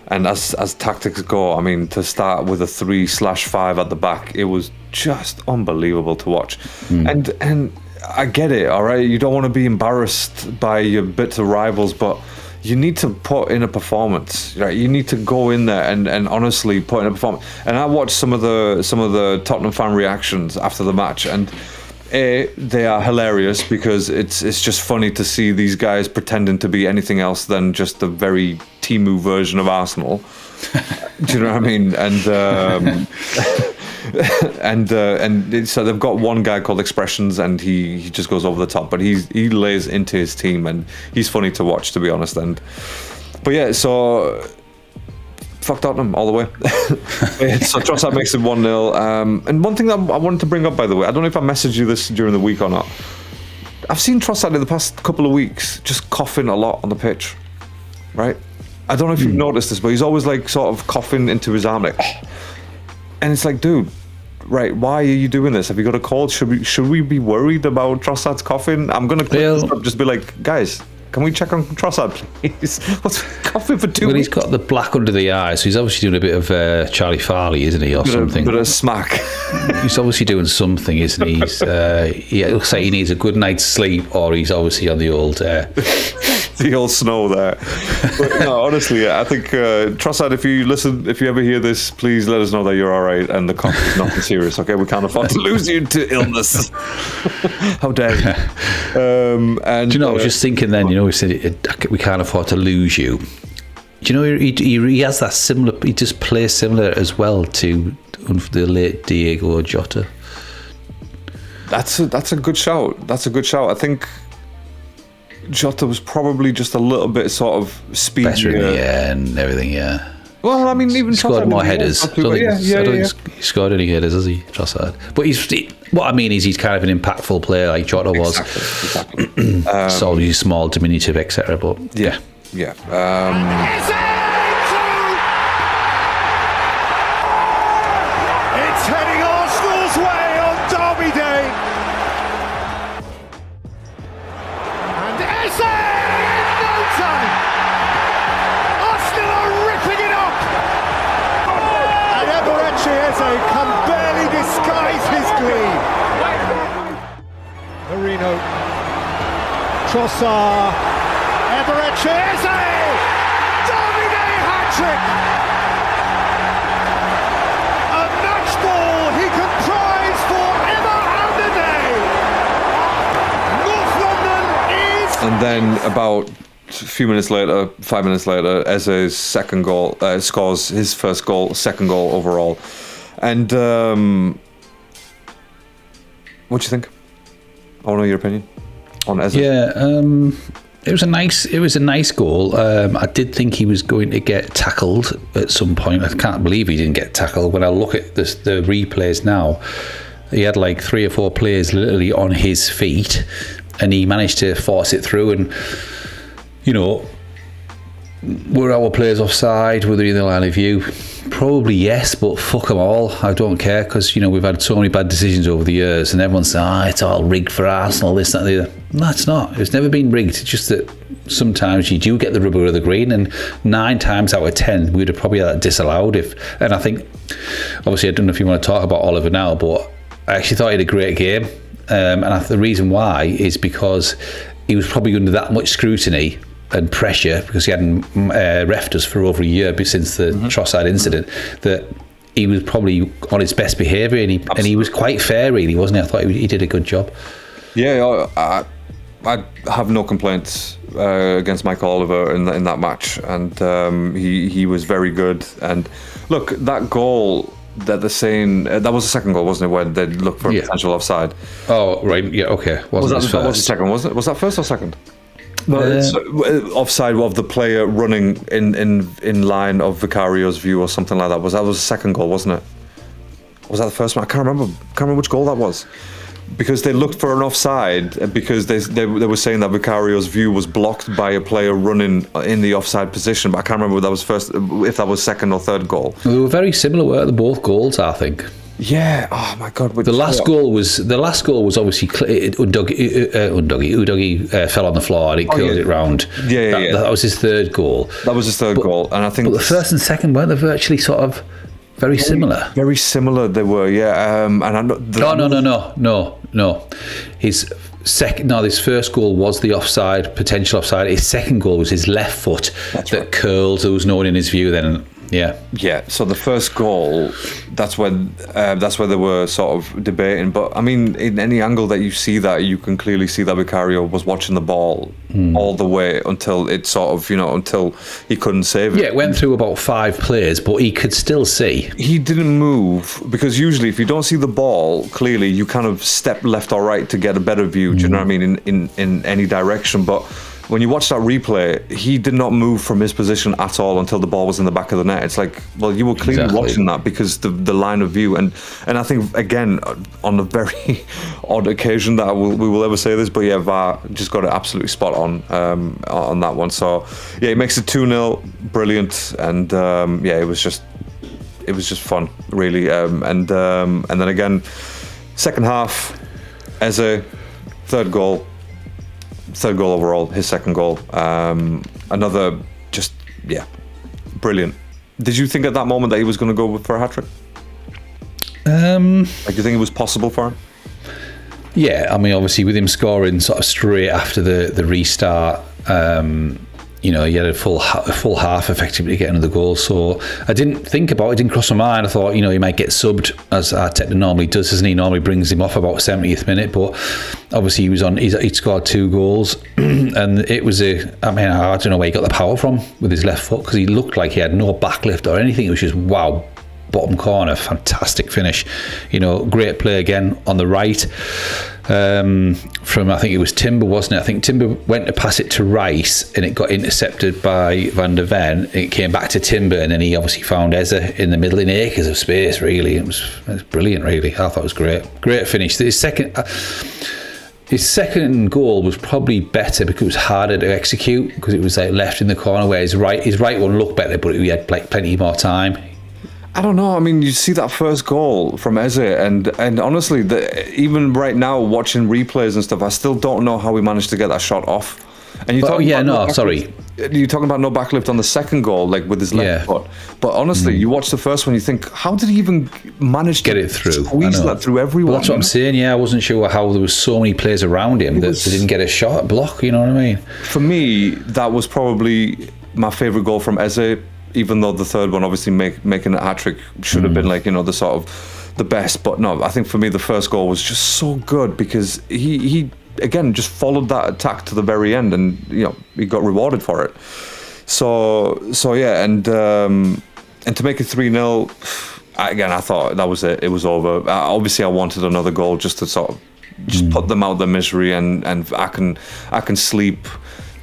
And as tactics go, I mean, to start with a 3/5 at the back, it was just unbelievable to watch. And I get it, all right? You don't want to be embarrassed by your bitter rivals, but you need to put in a performance, right? You need to go in there and honestly put in a performance. And I watched some of the Tottenham fan reactions after the match, and they are hilarious because it's just funny to see these guys pretending to be anything else than just a very Timu version of Arsenal. Do you know what I mean? And so they've got one guy called Expressions, and he just goes over the top, but he lays into his team, and he's funny to watch, to be honest. But yeah, so fuck Tottenham all the way. So Trossard makes it 1-0. And one thing that I wanted to bring up, by the way, I don't know if I messaged you this during the week or not. I've seen Trossard in the past couple of weeks just coughing a lot on the pitch, right? I don't know if you've noticed this, but he's always like sort of coughing into his arm, like, and it's like, dude, right? Why are you doing this? Have you got a cold? Should we be worried about Trossard's coughing? I'm gonna just be like, guys, can we check on Trossard, please? What's coughing for 2 weeks? Well, he's got the black under the eye, so he's obviously doing a bit of Charlie Farley, isn't he, or something? A bit of smack. He's obviously doing something, isn't he? It looks like he needs a good night's sleep, or he's obviously on the old... the old snow there. But no, honestly, I think Trossard, if you ever hear this, please let us know that you're all right and the cough is nothing serious. Okay, we can't afford to lose you to illness. How dare you? And do you know? I was just thinking then. You know, we said we can't afford to lose you. Do you know he has that similar? He just plays similar as well to the late Diego Jota. That's a good shout. That's a good shout. I think Jota was probably just a little bit sort of speedier. Better in the air and everything, yeah. Well, I mean, even he scored more headers. I don't think he scored any headers, has he, Trossard? But what I mean is he's kind of an impactful player like Jota was. Exactly. So he's small, diminutive, etc. But yeah. It's heading Arsenal's way on Derby Day. And Eze in no time. Arsenal are ripping it up. And Eberechi Eze can barely disguise his glee. Marino, Trossard, Eberechi Eze, Derby Day hat-trick. A match ball he can prize forever and a day. North London is... And then about a few minutes later, 5 minutes later, Eze's second goal, scores his first goal, second goal overall. And what do you think? I want to know your opinion on Eze. Yeah, it was a nice goal. I did think he was going to get tackled at some point. I can't believe he didn't get tackled. When I look at the replays now, he had like 3 or 4 players literally on his feet, and he managed to force it through. And you know, were our players offside? Were they in the line of view? Probably yes, but fuck them all. I don't care, because, you know, we've had so many bad decisions over the years, and everyone's saying, it's all rigged for Arsenal, this, that, and the other. No, it's not. It's never been rigged. It's just that sometimes you do get the rubber of the green, and 9 times out of 10 we'd have probably had that disallowed and I think, obviously, I don't know if you want to talk about Oliver now, but I actually thought he had a great game, and the reason why is because he was probably under that much scrutiny and pressure, because he hadn't refed us for over a year since the Trossard incident, that he was probably on his best behaviour, and he was quite fair, really, wasn't he? I thought he did a good job. Yeah, I have no complaints against Michael Oliver in that match, and he was very good. And look, that goal that they're saying, that was the second goal, wasn't it, where they looked for a potential offside? Oh, right, yeah, okay. That was the second, wasn't it? Was that first or second? No, it's offside of the player running in line of Vicario's view or something like that. That was the second goal, wasn't it? Was that the first one? I can't remember which goal that was. Because they looked for an offside, because they were saying that Vicario's view was blocked by a player running in the offside position. But I can't remember if that was first, if that was second or third goal. They were very similar, weren't they, both goals, I think. Yeah. Oh my God. The last goal was obviously Udogie fell on the floor and he curled it round. Yeah. That was his third goal. That was his third goal, and I think. But the first and second weren't they virtually sort of very similar? Very similar they were. Yeah. And I know. No. His first goal was the potential offside. His second goal was his left foot curled. There was no one in his view then. Yeah, so the first goal, that's when they were sort of debating. But I mean, in any angle that you see that, you can clearly see that Vicario was watching the ball all the way until it sort of, until he couldn't save it. Yeah, it went through about 5 players, but he could still see. He didn't move, because usually if you don't see the ball clearly, you kind of step left or right to get a better view. Do you know what I mean? In any direction, but when you watch that replay, he did not move from his position at all until the ball was in the back of the net. It's like, well, you were clearly watching that because the line of view, and I think, again, on a very odd occasion that we will ever say this, but yeah, VAR just got it absolutely spot on that one. So yeah, it makes it 2-0, brilliant, and yeah, it was just fun, really, and then again, second half, Eze, third goal overall, his second goal. Another, just, yeah, brilliant. Did you think at that moment that he was going to go for a hat-trick? Like, do you think it was possible for him? Yeah, I mean, obviously with him scoring sort of straight after the restart, he had a full half effectively to get another goal. So I didn't think about it, didn't cross my mind. I thought, he might get subbed, as Arteta normally does, doesn't he? Normally brings him off about 70th minute, but obviously he'd scored 2 goals, and it was I don't know where he got the power from with his left foot, because he looked like he had no backlift or anything. It was just, wow, bottom corner, fantastic finish. Great play again on the right. From, I think it was Timber, wasn't it? I think Timber went to pass it to Rice and it got intercepted by Van der Ven. It came back to Timber, and then he obviously found Eze in the middle, in acres of space, really. It was brilliant, really. I thought it was great finish. His second goal was probably better because it was harder to execute, because it was like left in the corner, where his right one looked better, but he had plenty more time. I don't know. I mean, you see that first goal from Eze, and honestly, even right now, watching replays and stuff, I still don't know how we managed to get that shot off. And you're talking about no backlift on the second goal, like with his left foot. But honestly, you watch the first one, you think, how did he even manage to get it through? Squeeze that through everyone. Well, that's what I'm saying. Yeah, I wasn't sure how there was so many players around him that they didn't get a shot, block. You know what I mean? For me, that was probably my favourite goal from Eze. Even though the third one, obviously making a hat-trick should have been like, the sort of the best. But no, I think for me the first goal was just so good, because he again just followed that attack to the very end, and he got rewarded for it. So yeah, and to make it 3-0, again, I thought that was it. It was over. Obviously, I wanted another goal just to sort of just put them out of their misery, and I can sleep,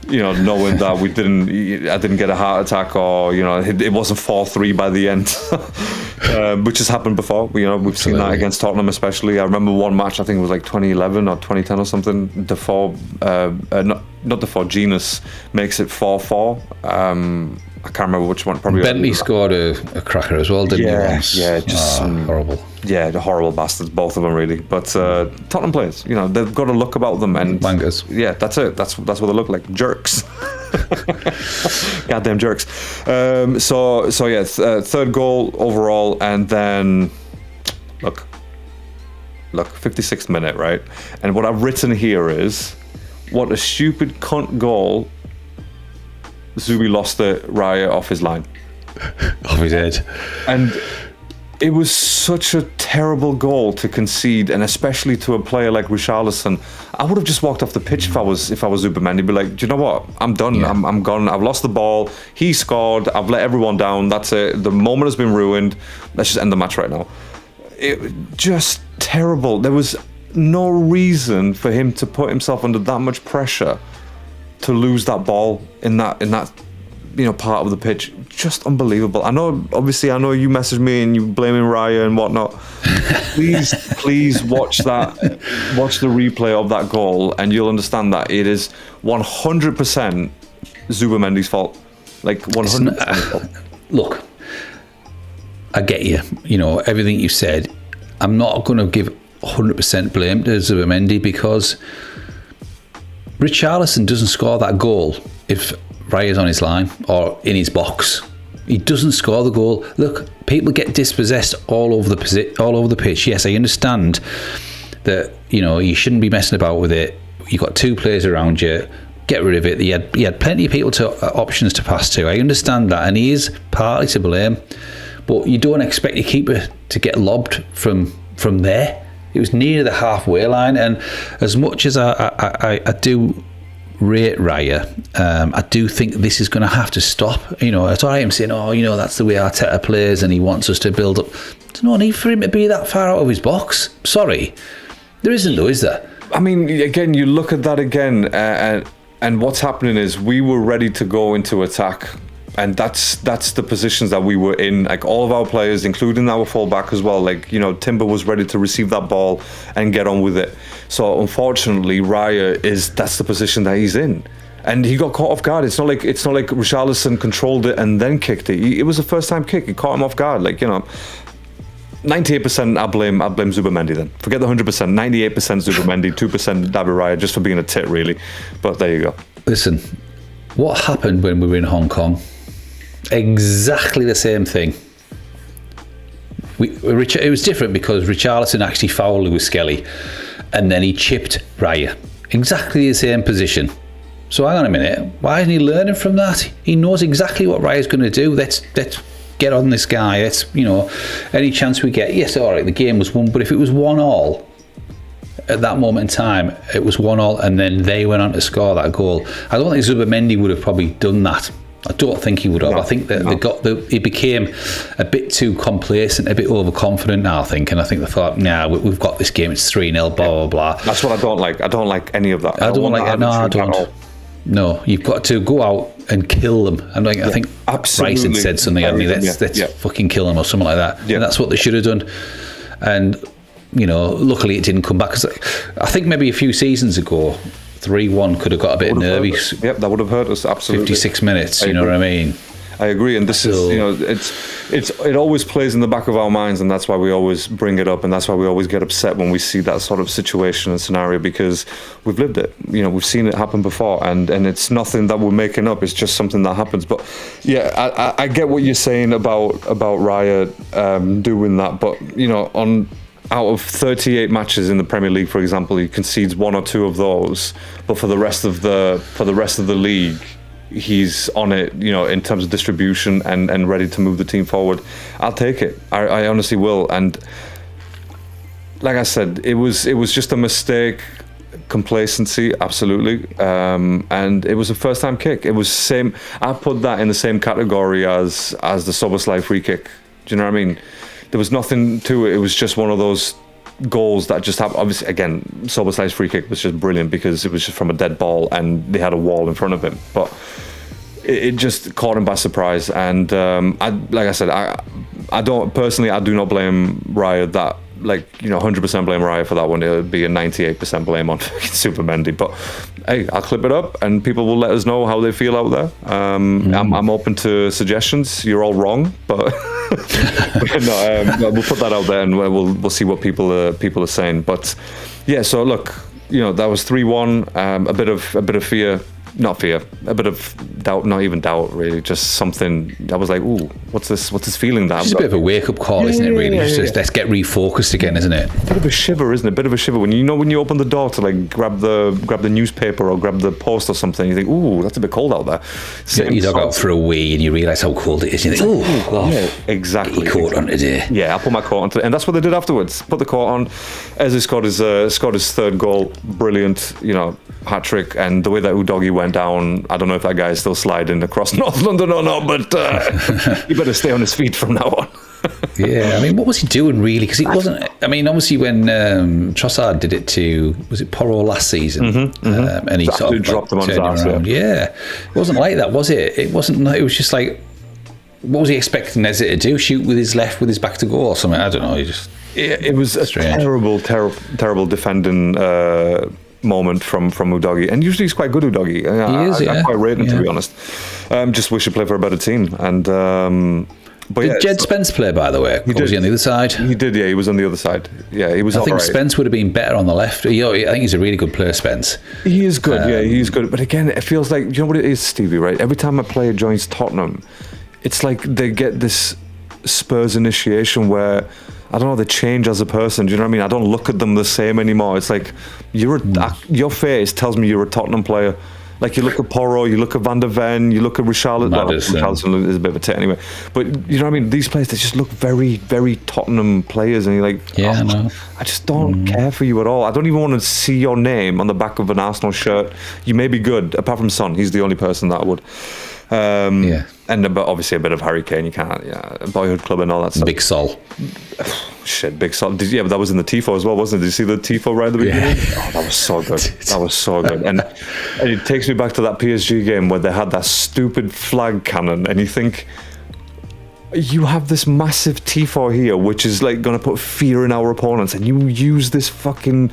knowing that I didn't get a heart attack, or it wasn't 4-3 by the end, which has happened before. We've seen that against Tottenham, especially. I remember one match, I think it was like 2011 or 2010 or something. Not Defoe, Genus makes it 4-4. I can't remember which one. Probably Bentley scored a cracker as well, didn't he? Once? Yeah, just horrible. Yeah, the horrible bastards, both of them, really. But Tottenham players, they've got a look about them, and wankers. Yeah, that's it. That's what they look like, jerks. Goddamn jerks. So yeah, third goal overall, and then look, 56th minute, right? And what I've written here is, what a stupid cunt goal. Zubi lost the Raya off his line. Off his head. And it was such a terrible goal to concede, and especially to a player like Richarlison. I would have just walked off the pitch if I was Zubimendi. Be like, do you know what? I'm done. Yeah. I'm gone. I've lost the ball. He scored. I've let everyone down. That's it. The moment has been ruined. Let's just end the match right now. It just terrible. There was no reason for him to put himself under that much pressure to lose that ball in that part of the pitch. Just unbelievable. I know you messaged me and you blaming Raya and whatnot. please watch the replay of that goal, and you'll understand that it is 100% Zubimendi's fault. Like 100%. Look, I get you. Everything you said. I'm not going to give 100% blame to Zubimendi, because Richarlison doesn't score that goal if Raya's on his line or in his box. He doesn't score the goal. Look, people get dispossessed all over the pitch. Yes, I understand that you shouldn't be messing about with it. You've got 2 players around you. get rid of it. He had plenty of people options to pass to. I understand that, and he is partly to blame. But you don't expect your keeper to get lobbed from there. It was near the halfway line, and as much as I do rate Raya, I do think this is going to have to stop. It's all right him saying, that's the way Arteta plays and he wants us to build up. There's no need for him to be that far out of his box. Sorry. There isn't, though, is there? I mean, again, you look at that again, and what's happening is we were ready to go into attack. And that's the positions that we were in. Like all of our players, including our fullback as well. Like Timber was ready to receive that ball and get on with it. So unfortunately, Raya that's the position that he's in, and he got caught off guard. It's not like Richarlison controlled it and then kicked it. It was a first time kick. It caught him off guard. 98% I blame Zubimendi then. Forget the 100%. 98% Zubimendi, 2% David Raya, just for being a tit really. But there you go. Listen, what happened when we were in Hong Kong? Exactly the same thing. It was different because Richarlison actually fouled Lewis Skelly and then he chipped Raya. Exactly the same position. So hang on a minute, why isn't he learning from that? He knows exactly what Raya's going to do. Let's get on this guy. Any chance we get. Yes, all right, the game was won, but if it was 1-1 at that moment in time, it was 1-1 and then they went on to score that goal. I don't think Zubimendi would have probably done that. I don't think he would have. I think that he became a bit too complacent, a bit overconfident now, I think. And I think they thought, we've got this game, it's 3-0, blah, blah, blah. That's what I don't like. I don't like any of that. I don't like that. No, I don't. No, you've got to go out and kill them. And I think Bryce had said something, hadn't he? Let's fucking kill them or something like that. Yeah. And that's what they should have done. And, luckily it didn't come back. Because I think maybe a few seasons ago, 3-1 could have got a bit nervy. Yep, that would have hurt us, absolutely. 56 minutes, you know what I mean? I agree, and this is, it always plays in the back of our minds, and that's why we always bring it up, and that's why we always get upset when we see that sort of situation and scenario, because we've lived it. We've seen it happen before, and it's nothing that we're making up. It's just something that happens. But yeah, I get what you're saying about Raya doing that, but out of 38 matches in the Premier League, for example, he concedes 1 or 2 of those. But for the rest of the league, he's on it, in terms of distribution and ready to move the team forward. I'll take it. I honestly will. And like I said, it was just a mistake, complacency, absolutely. And it was a first time kick. It was same. I put that in the same category as the Szoboszlai free kick. Do you know what I mean? There was nothing to it. It was just one of those goals that just happened. Obviously, again, Szoboszlai's free kick was just brilliant because it was just from a dead ball and they had a wall in front of him. But it just caught him by surprise. And like I said, I don't personally. I do not blame Raya that. 100% blame Raya for that one. It would be a 98% blame on Zubimendi. But hey, I'll clip it up and people will let us know how they feel out there. I'm open to suggestions. You're all wrong, but we'll put that out there and we'll see what people are saying. But yeah, so look, that was 3-1. A bit of fear. Not fear, a bit of doubt, not even doubt really, just something that was like, ooh, what's this feeling that it's a bit of a wake-up call, isn't it, really? Just let's get refocused again, isn't it? A bit of a shiver, isn't it? A bit of a shiver when you open the door to grab the newspaper or grab the post or something, you think, ooh, that's a bit cold out there. You dog out for a wee and you realise how cold it is, and you think, exactly. Get your coat on today. Yeah, I'll put my coat on today, and that's what they did afterwards. Put the coat on. Eze scored his third goal, brilliant, hat trick, and the way that Udogie went down, I don't know if that guy is still sliding across North London or not, but he better stay on his feet from now on. Yeah, I mean, what was he doing really? Because it wasn't. I mean, obviously when Trossard did it to, was it Porro last season, and he sort of dropped him on his arse. Yeah, it wasn't like that, was it? It wasn't. It was just like, what was he expecting Eze to do? Shoot with his left, with his back to goal or something? I don't know. It was a terrible defending moment from Udogie, and usually he's quite good, Udogie. I quite rate him, to be honest. Just wish he'd play for a better team. And but did Jed Spence play, by the way? Was he on the other side? He did, yeah. He was on the other side. Yeah, he was. I think Spence would have been better on the left. I think he's a really good player, Spence. He is good. Yeah, he's good. But again, it feels like, you know what it is, Stevie, right? Every time a player joins Tottenham, it's like they get this Spurs initiation where, I don't know, they change as a person. Do you know what I mean? I don't look at them the same anymore. It's like your face tells me you're a Tottenham player. Like you look at Porro, you look at Van der Ven, you look at Richarlison. Well, Richarlison is a bit of a tit anyway. But you know what I mean? These players, they just look very, very Tottenham players, and you're like, yeah, no. I just don't care for you at all. I don't even want to see your name on the back of an Arsenal shirt. You may be good, apart from Son. He's the only person that would. Yeah. And but obviously a bit of Harry Kane. You can't, Boyhood Club and all that stuff. Big Sol. Shit, Big Sol. But that was in the Tifo as well, wasn't it? Did you see the Tifo right at the beginning? Oh, that was so good. That was so good. And it takes me back to that PSG game where they had that stupid flag cannon, and you think, you have this massive Tifo here, which is like going to put fear in our opponents, and you use this fucking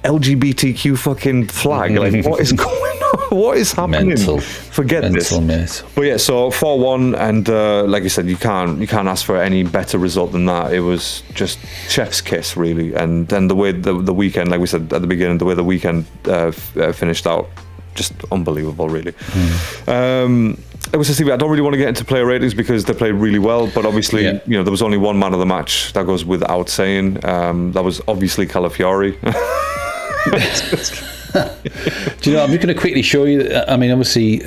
LGBTQ fucking flag. Like, what is going on? What is happening? Forget this. Mate. But yeah, so 4-1, and like you said, you can't ask for any better result than that. It was just chef's kiss, really. And then the way the weekend, like we said at the beginning, the way the weekend finished out, just unbelievable, really. It was I don't really want to get into player ratings because they played really well, but obviously, there was only one man of the match. That goes without saying. That was obviously Calafiori. Do you know, I'm just going to quickly show you. I mean, obviously,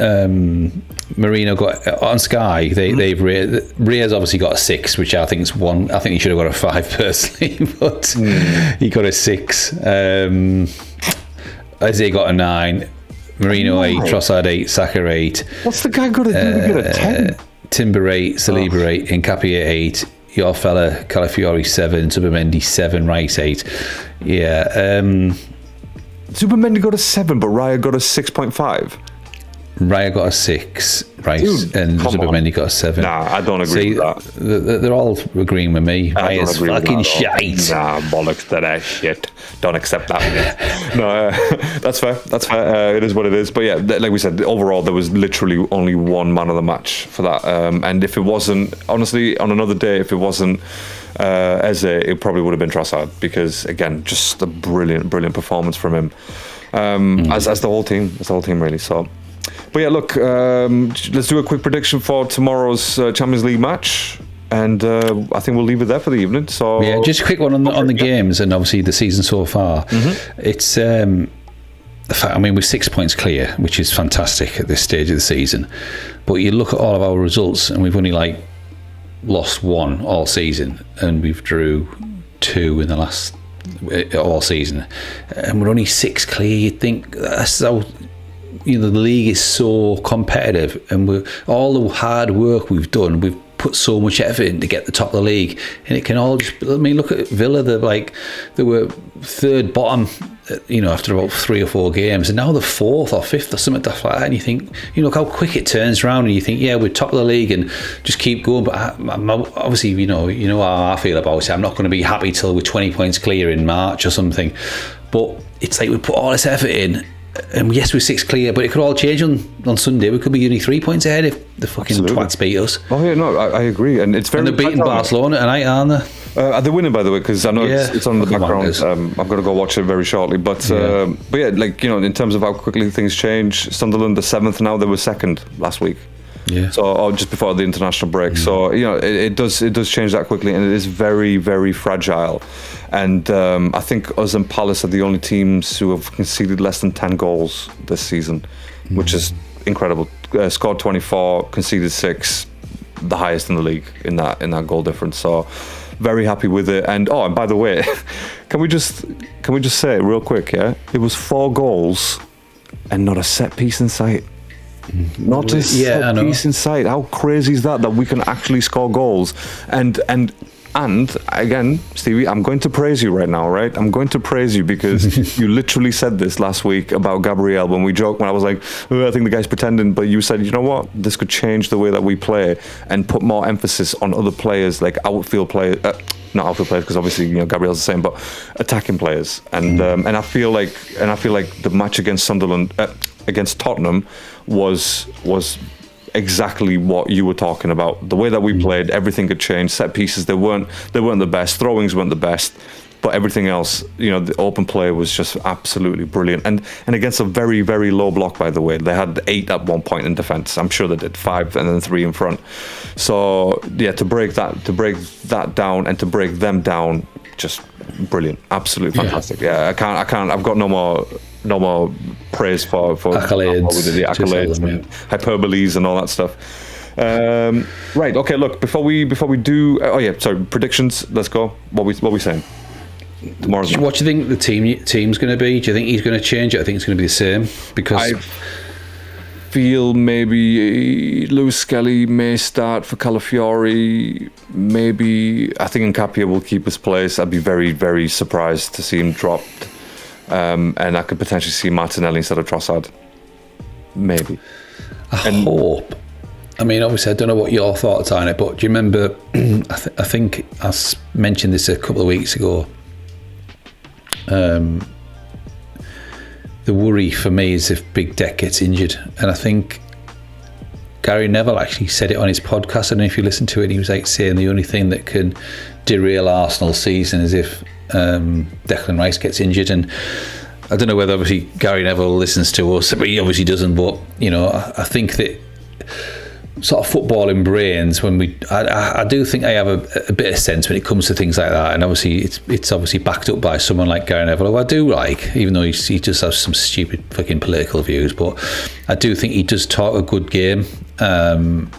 Marino got on Sky. They've Rhea's obviously got a 6, which I think is one. I think he should have got a 5 personally, but he got a 6. Isaiah got a 9. Marino 8, Trossard 8, Saka 8. What's the guy got to do to get a 10? Timber 8, Saliba 8, Nkapia 8. Your fella Calafiori 7, Zubimendi 7, Rice 8. Yeah. Zubimendi got a 7, but Raya got a 6.5. Raya got a 6, right? Dude, and Zubimendi got a 7. Nah, I don't agree with that. They're all agreeing with me. Raya's fucking shite. Nah, bollocks to that shit. Don't accept that. No, that's fair. That's fair. It is what it is. But yeah, like we said, overall, there was literally only one man of the match for that. And if it wasn't, honestly, on another day, if it wasn't Eze, it probably would have been Trossard, because again, just a brilliant performance from him. As the whole team really. So. But yeah, look, let's do a quick prediction for tomorrow's Champions League match, and I think we'll leave it there for the evening. So yeah, just a quick one on the games and obviously the season so far. It's the fact, I mean, we're 6 points clear, which is fantastic at this stage of the season. But you look at all of our results, and we've only lost 1 all season, and we've drew 2 in the last all season, and we're only 6 clear. You'd think that's how. The league is so competitive, and all the hard work we've done, we've put so much effort in to get the top of the league, and it can all just. I mean, look at Villa. They were third bottom, after about 3 or 4 games, and now they're 4th or 5th or something like that. And you think, look how quick it turns around, and you think, yeah, we're top of the league, and just keep going. But obviously, you know how I feel about it. I'm not going to be happy till we're 20 points clear in March or something. But it's like we put all this effort in. And yes, we're 6 clear, but it could all change on Sunday. We could be only 3 points ahead if the fucking twats beat us. Oh yeah, no, I agree, and it's very. And they're beating Barcelona tonight, aren't they? Are they winning, by the way? Because I know it's on the background. I've got to go watch it very shortly. But yeah, in terms of how quickly things change, Sunderland are 7th now. They were 2nd last week. Yeah. So just before the international break. So it does change that quickly, and it is very, very fragile. And I think us and Palace are the only teams who have conceded less than 10 goals this season, which is incredible. Scored 24, conceded 6, the highest in the league in that goal difference. So very happy with it. And by the way, can we just say real quick? Yeah, it was 4 goals and not a set piece in sight. Not a set piece in sight. How crazy is that we can actually score goals? And again, Stevie, I'm going to praise you right now, right? I'm going to praise you because you literally said this last week about Gabriel when we joked, when I was like, I think the guy's pretending, but you said, you know what? This could change the way that we play and put more emphasis on other players, like outfield players, not outfield players, because obviously Gabriel's the same, but attacking players. And I feel like the match against Sunderland, against Tottenham, was exactly what you were talking about. The way that we played, everything had changed. Set pieces, they weren't the best. Throwings weren't the best, but everything else, the open play was just absolutely brilliant. And against a very, very low block, by the way. They had 8 at one point in defence. I'm sure they did 5 and then 3 in front. So yeah, to break that down and to break them down, just brilliant, absolutely fantastic. Yeah, I can't. I've got no more praise for accolades, the accolades and hyperboles and all that stuff. Right. Okay. Look, before we do. Predictions. Let's go. What we saying? Tomorrow's what do you think the team's going to be? Do you think he's going to change it? I think it's going to be the same because I feel maybe Lewis Skelly may start for Calafiori. Maybe I think Nkapia will keep his place. I'd be very, very surprised to see him dropped, and I could potentially see Martinelli instead of Trossard. Maybe. I hope. I mean, obviously, I don't know what your thoughts are on it, but do you remember? I think I mentioned this a couple of weeks ago. The worry for me is if Big Deck gets injured, and I think Gary Neville actually said it on his podcast. I don't know if you listened to it. He was like saying the only thing that can derail Arsenal's season is if Declan Rice gets injured. And I don't know whether obviously Gary Neville listens to us, but he obviously doesn't. But you know, I think that sort of footballing brains, when I do think I have a bit of sense when it comes to things like that, and obviously it's obviously backed up by someone like Gary Neville, who I do like, even though he just has some stupid fucking political views, but I do think he does talk a good game, and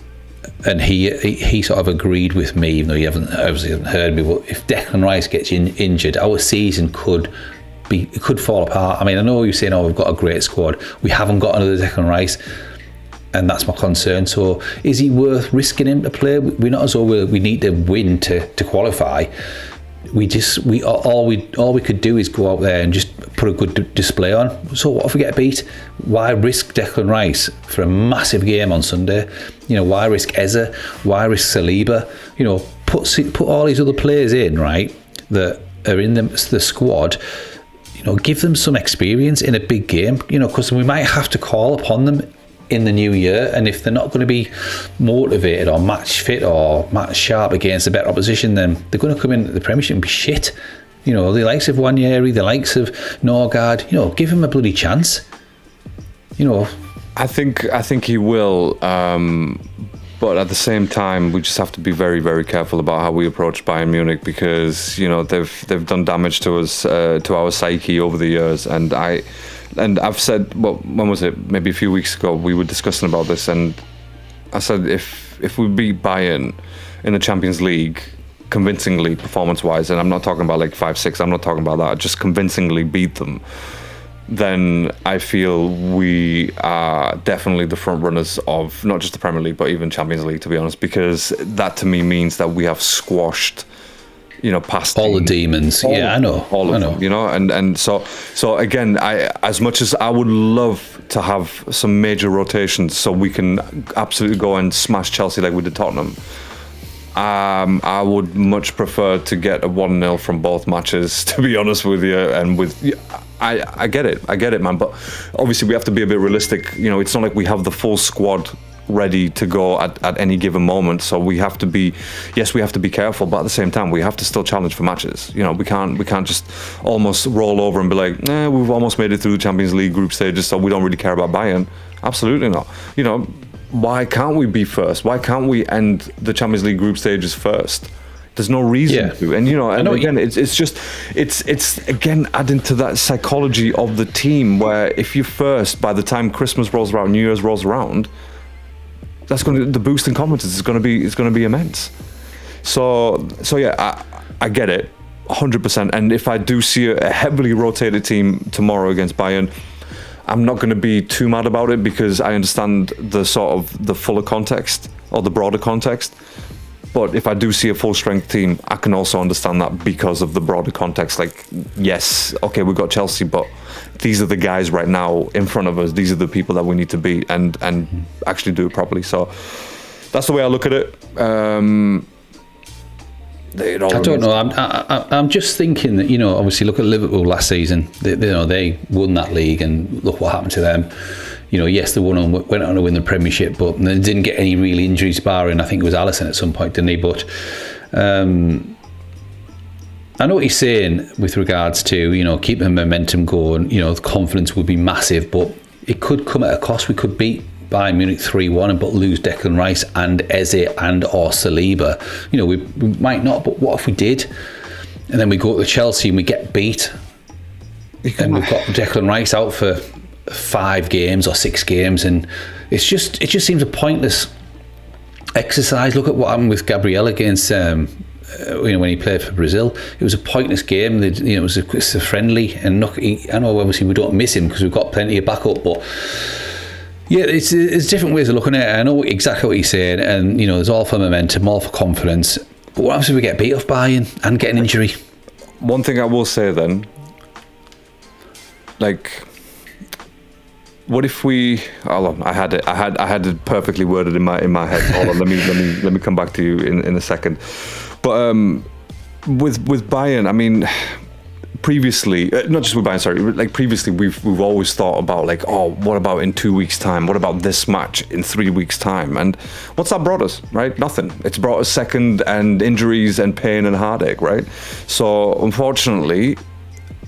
he sort of agreed with me, even though he obviously hasn't heard me. But if Declan Rice gets injured, our season could fall apart. I mean, I know you're saying, we've got a great squad, we haven't got another Declan Rice. And that's my concern. So, is he worth risking him to play? We're not as though we need to win to qualify. All we could do is go out there and just put a good display on. So, what if we get beat? Why risk Declan Rice for a massive game on Sunday? You know, why risk Eze? Why risk Saliba? You know, put all these other players in, right, that are in the squad. You know, give them some experience in a big game. You know, because we might have to call upon them in the new year, and if they're not going to be motivated or match fit or match sharp against a better opposition, then they're going to come in at the Premiership and be shit. You know, the likes of Wanyeri, the likes of Norgard, you know, give him a bloody chance. You know, I think he will, but at the same time, we just have to be very, very careful about how we approach Bayern Munich, because you know they've done damage to us, to our psyche over the years, and I've said, well, when was it? Maybe a few weeks ago, we were discussing about this, and I said if we beat Bayern in the Champions League convincingly, performance-wise, and I'm not talking about like 5-6, I'm not talking about that, just convincingly beat them, then I feel we are definitely the front runners of not just the Premier League, but even Champions League, to be honest, because that to me means that we have squashed, you know, past all the demons. Yeah, I know. All of them, you know, and so again, as much as I would love to have some major rotations so we can absolutely go and smash Chelsea like we did Tottenham, I would much prefer to get a 1-0 from both matches, to be honest with you. And I get it, man. But obviously we have to be a bit realistic. You know, it's not like we have the full squad ready to go at any given moment, so we have to be careful, but at the same time we have to still challenge for matches. You know, we can't just almost roll over and be like, we've almost made it through the Champions League group stages, so we don't really care about Bayern. Absolutely not. You know, why can't we be first? Why can't we end the Champions League group stages first? There's no reason to. And you know, and again, it's again adding to that psychology of the team, where if you're first, by the time Christmas rolls around, New Year's rolls around, that's going to, the boost in confidence is going to be immense. So yeah, I get it 100%. And if I do see a heavily rotated team tomorrow against Bayern, I'm not going to be too mad about it, because I understand the sort of the fuller context or the broader context. But if I do see a full strength team, I can also understand that because of the broader context. Like, yes, okay, we've got Chelsea, but these are the guys right now in front of us. These are the people that we need to beat and actually do it properly. So that's the way I look at it. I don't know. I'm just thinking that, you know, obviously look at Liverpool last season. They won that league, and look what happened to them. You know, yes, they went on to win the Premiership, but they didn't get any real injuries, barring I think it was Alisson at some point, didn't he? But I know what he's saying with regards to, you know, keeping the momentum going. You know, the confidence would be massive, but it could come at a cost. We could beat Bayern Munich 3-1 but lose Declan Rice and Eze and or Saliba. You know, we might not, but what if we did? and then we go to Chelsea and we get beat, and we've got Declan Rice out for 5 games or 6 games, and it just seems a pointless exercise. Look at what happened with Gabriel against when he played for Brazil. It was a pointless game. It was a friendly, and I know obviously we don't miss him because we've got plenty of backup, but yeah, it's different ways of looking at it. I know exactly what you're saying, and there's all for momentum, all for confidence. But what happens if we get beat off Bayern and get an injury? One thing I will say then, what if we? Hold on, I had it perfectly worded in my head. Hold on, let me come back to you in a second. But with Bayern, I mean, previously, not just with Bayern, sorry, previously we've always thought about what about in 2 weeks' time? What about this match in 3 weeks' time? And what's that brought us, right? Nothing. It's brought us second and injuries and pain and heartache, right? So unfortunately,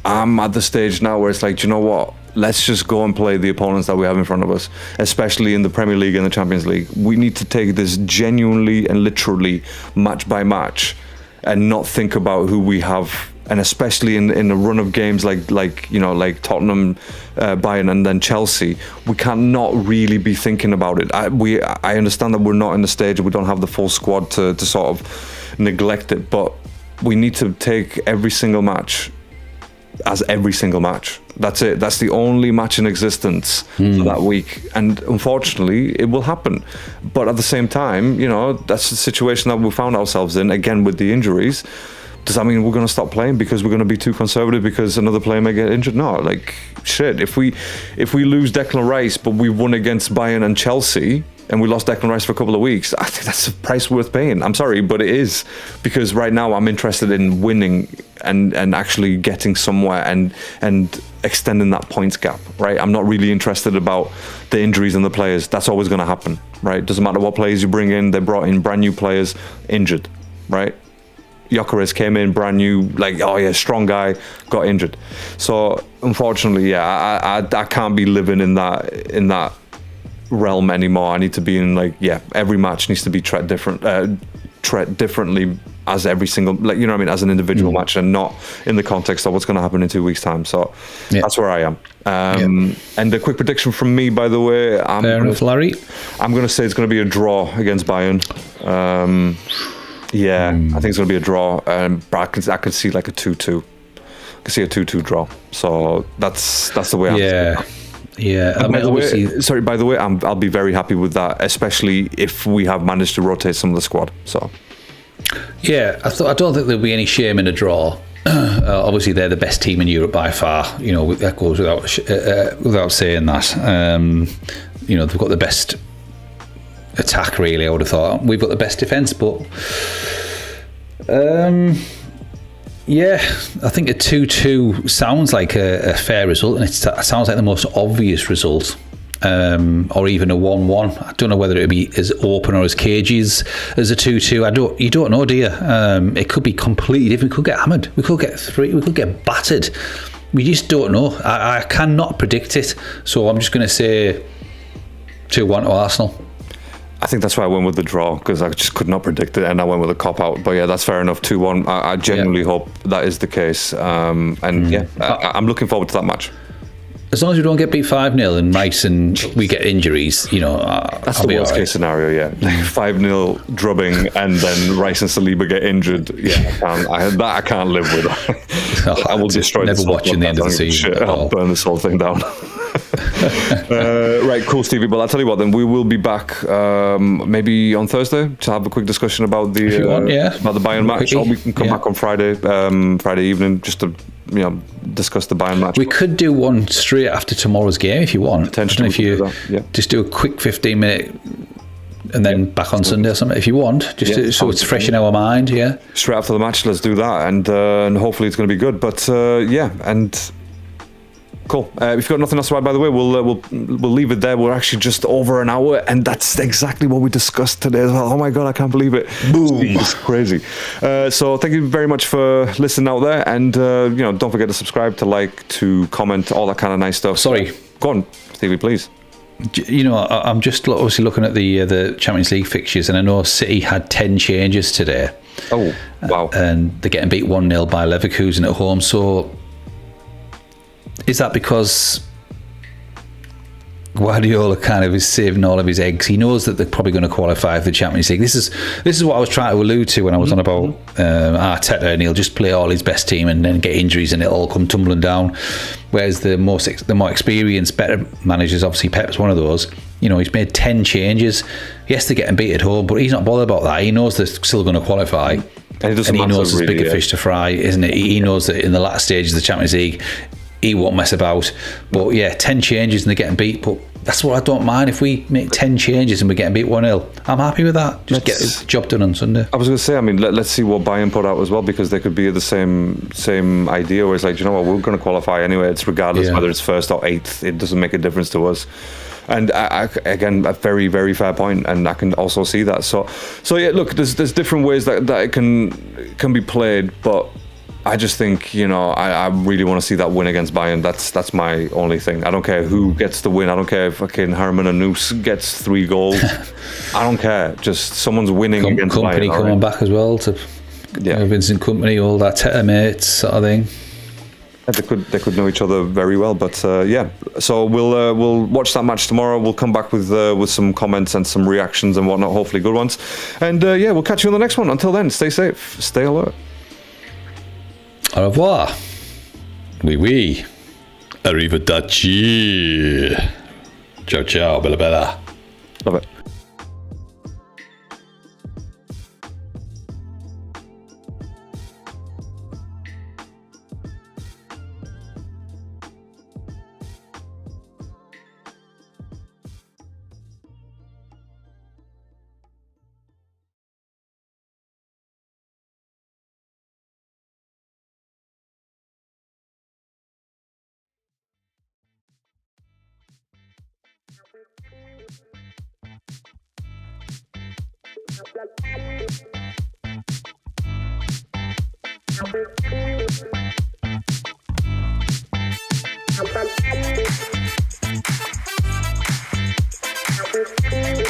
I'm at the stage now where it's do you know what? Let's just go and play the opponents that we have in front of us, especially in the Premier League and the Champions League. We need to take this genuinely and literally match by match and not think about who we have. And especially in a run of games like Tottenham, Bayern, and then Chelsea, we cannot really be thinking about it. I understand that we're not in the stage, we don't have the full squad to sort of neglect it, but we need to take every single match as every single match. That's it. That's the only match in existence for that week. And unfortunately, it will happen. But at the same time, that's the situation that we found ourselves in, again, with the injuries. Does that mean we're going to stop playing because we're going to be too conservative because another player may get injured? No, shit. If we lose Declan Rice, but we won against Bayern and Chelsea, and we lost Declan Rice for a couple of weeks, I think that's a price worth paying. I'm sorry, but it is, because right now I'm interested in winning and actually getting somewhere and extending that points gap, right? I'm not really interested about the injuries and the players. That's always going to happen, right? Doesn't matter what players you bring in. They brought in brand new players, injured, right? Gyökeres came in brand new, strong guy, got injured. So unfortunately, I can't be living in that realm anymore. I need to be in every match needs to be treated differently as every single, as an individual match, and not in the context of what's going to happen in 2 weeks' time. So that's where I am. And a quick prediction from me, by the way. Fair enough, Larry. I'm going to say it's going to be a draw against Bayern. I think it's going to be a draw, but I could see a 2-2. I can see a 2-2 draw. So that's the way I'm thinking. Yeah. By the way, I'll be very happy with that, especially if we have managed to rotate some of the squad. So, yeah, I don't think there'll be any shame in a draw. Obviously, they're the best team in Europe by far. That goes without saying that. They've got the best attack, really. I would have thought we've got the best defence, but I think a 2-2 sounds like a fair result, and it sounds like the most obvious result, or even a 1-1. I don't know whether it would be as open or as cagey as a 2-2. You don't know, do you? It could be completely different. We could get hammered. We could get 3. We could get battered. We just don't know. I cannot predict it. So I'm just going to say 2-1 to Arsenal. I think that's why I went with the draw, because I just could not predict it, and I went with a cop-out. But yeah, that's fair enough, 2-1. I genuinely hope that is the case. I'm looking forward to that match. As long as we don't get beat 5-0 and Rice and we get injuries, that's the worst case scenario, yeah. 5-0 drubbing and then Rice and Saliba get injured. Yeah, I can't live with. I will destroy this. Never watching the end of the season. I'll burn this whole thing down. Right, cool, Stevie. But I'll tell you what, then we will be back maybe on Thursday to have a quick discussion about the about the Bayern match. Or we can come back on Friday evening just to discuss the Bayern match. We could do one straight after tomorrow's game if you want. Potentially, if you just do a quick 15-minute and then back on Sunday or something if you want, so it's fresh in our mind. Yeah, straight after the match, let's do that, and hopefully it's going to be good. But and. Cool. If you've got nothing else to add, by the way, we'll leave it there. We're actually just over an hour, and that's exactly what we discussed today as well. Oh my God, I can't believe it. Boom. It's crazy. So thank you very much for listening out there, and don't forget to subscribe, to like, to comment, all that kind of nice stuff. Sorry. Go on, Stevie, please. I'm just obviously looking at the Champions League fixtures, and I know City had 10 changes today. Oh, wow. And they're getting beat 1-0 by Leverkusen at home. So is that because Guardiola kind of is saving all of his eggs? He knows that they're probably going to qualify for the Champions League. This is what I was trying to allude to when I was on about Arteta, and he'll just play all his best team and then get injuries and it'll all come tumbling down. Whereas the more experienced, better managers, obviously Pep's one of those, he's made 10 changes. Yes, they're getting beat at home, but he's not bothered about that. He knows they're still going to qualify. And he knows there's bigger fish to fry, isn't it? He knows that in the latter stages of the Champions League, he won't mess about. But yeah, 10 changes and they're getting beat. But that's what I don't mind. If we make 10 changes and we're getting beat 1-0, I'm happy with that. Just get the job done on Sunday. I was going to say, let's see what Bayern put out as well, because they could be the same idea where it's like, we're going to qualify anyway. It's regardless whether it's first or eighth. It doesn't make a difference to us. And again, a very, very fair point, and I can also see that. So yeah, look, there's different ways that it can be played, but I just think, I really want to see that win against Bayern. That's my only thing. I don't care who gets the win. I don't care if fucking Herman Anus gets 3 goals. I don't care. Just someone's winning against Company Bayern. Coming back as well to Vincent Company, all that Teta mates sort of thing. They could know each other very well, but So we'll watch that match tomorrow. We'll come back with some comments and some reactions and whatnot. Hopefully good ones. And we'll catch you on the next one. Until then, stay safe, stay alert. Au revoir. Oui, oui. Arrivederci. Ciao, ciao. Bella, bella. Love it. Thank you.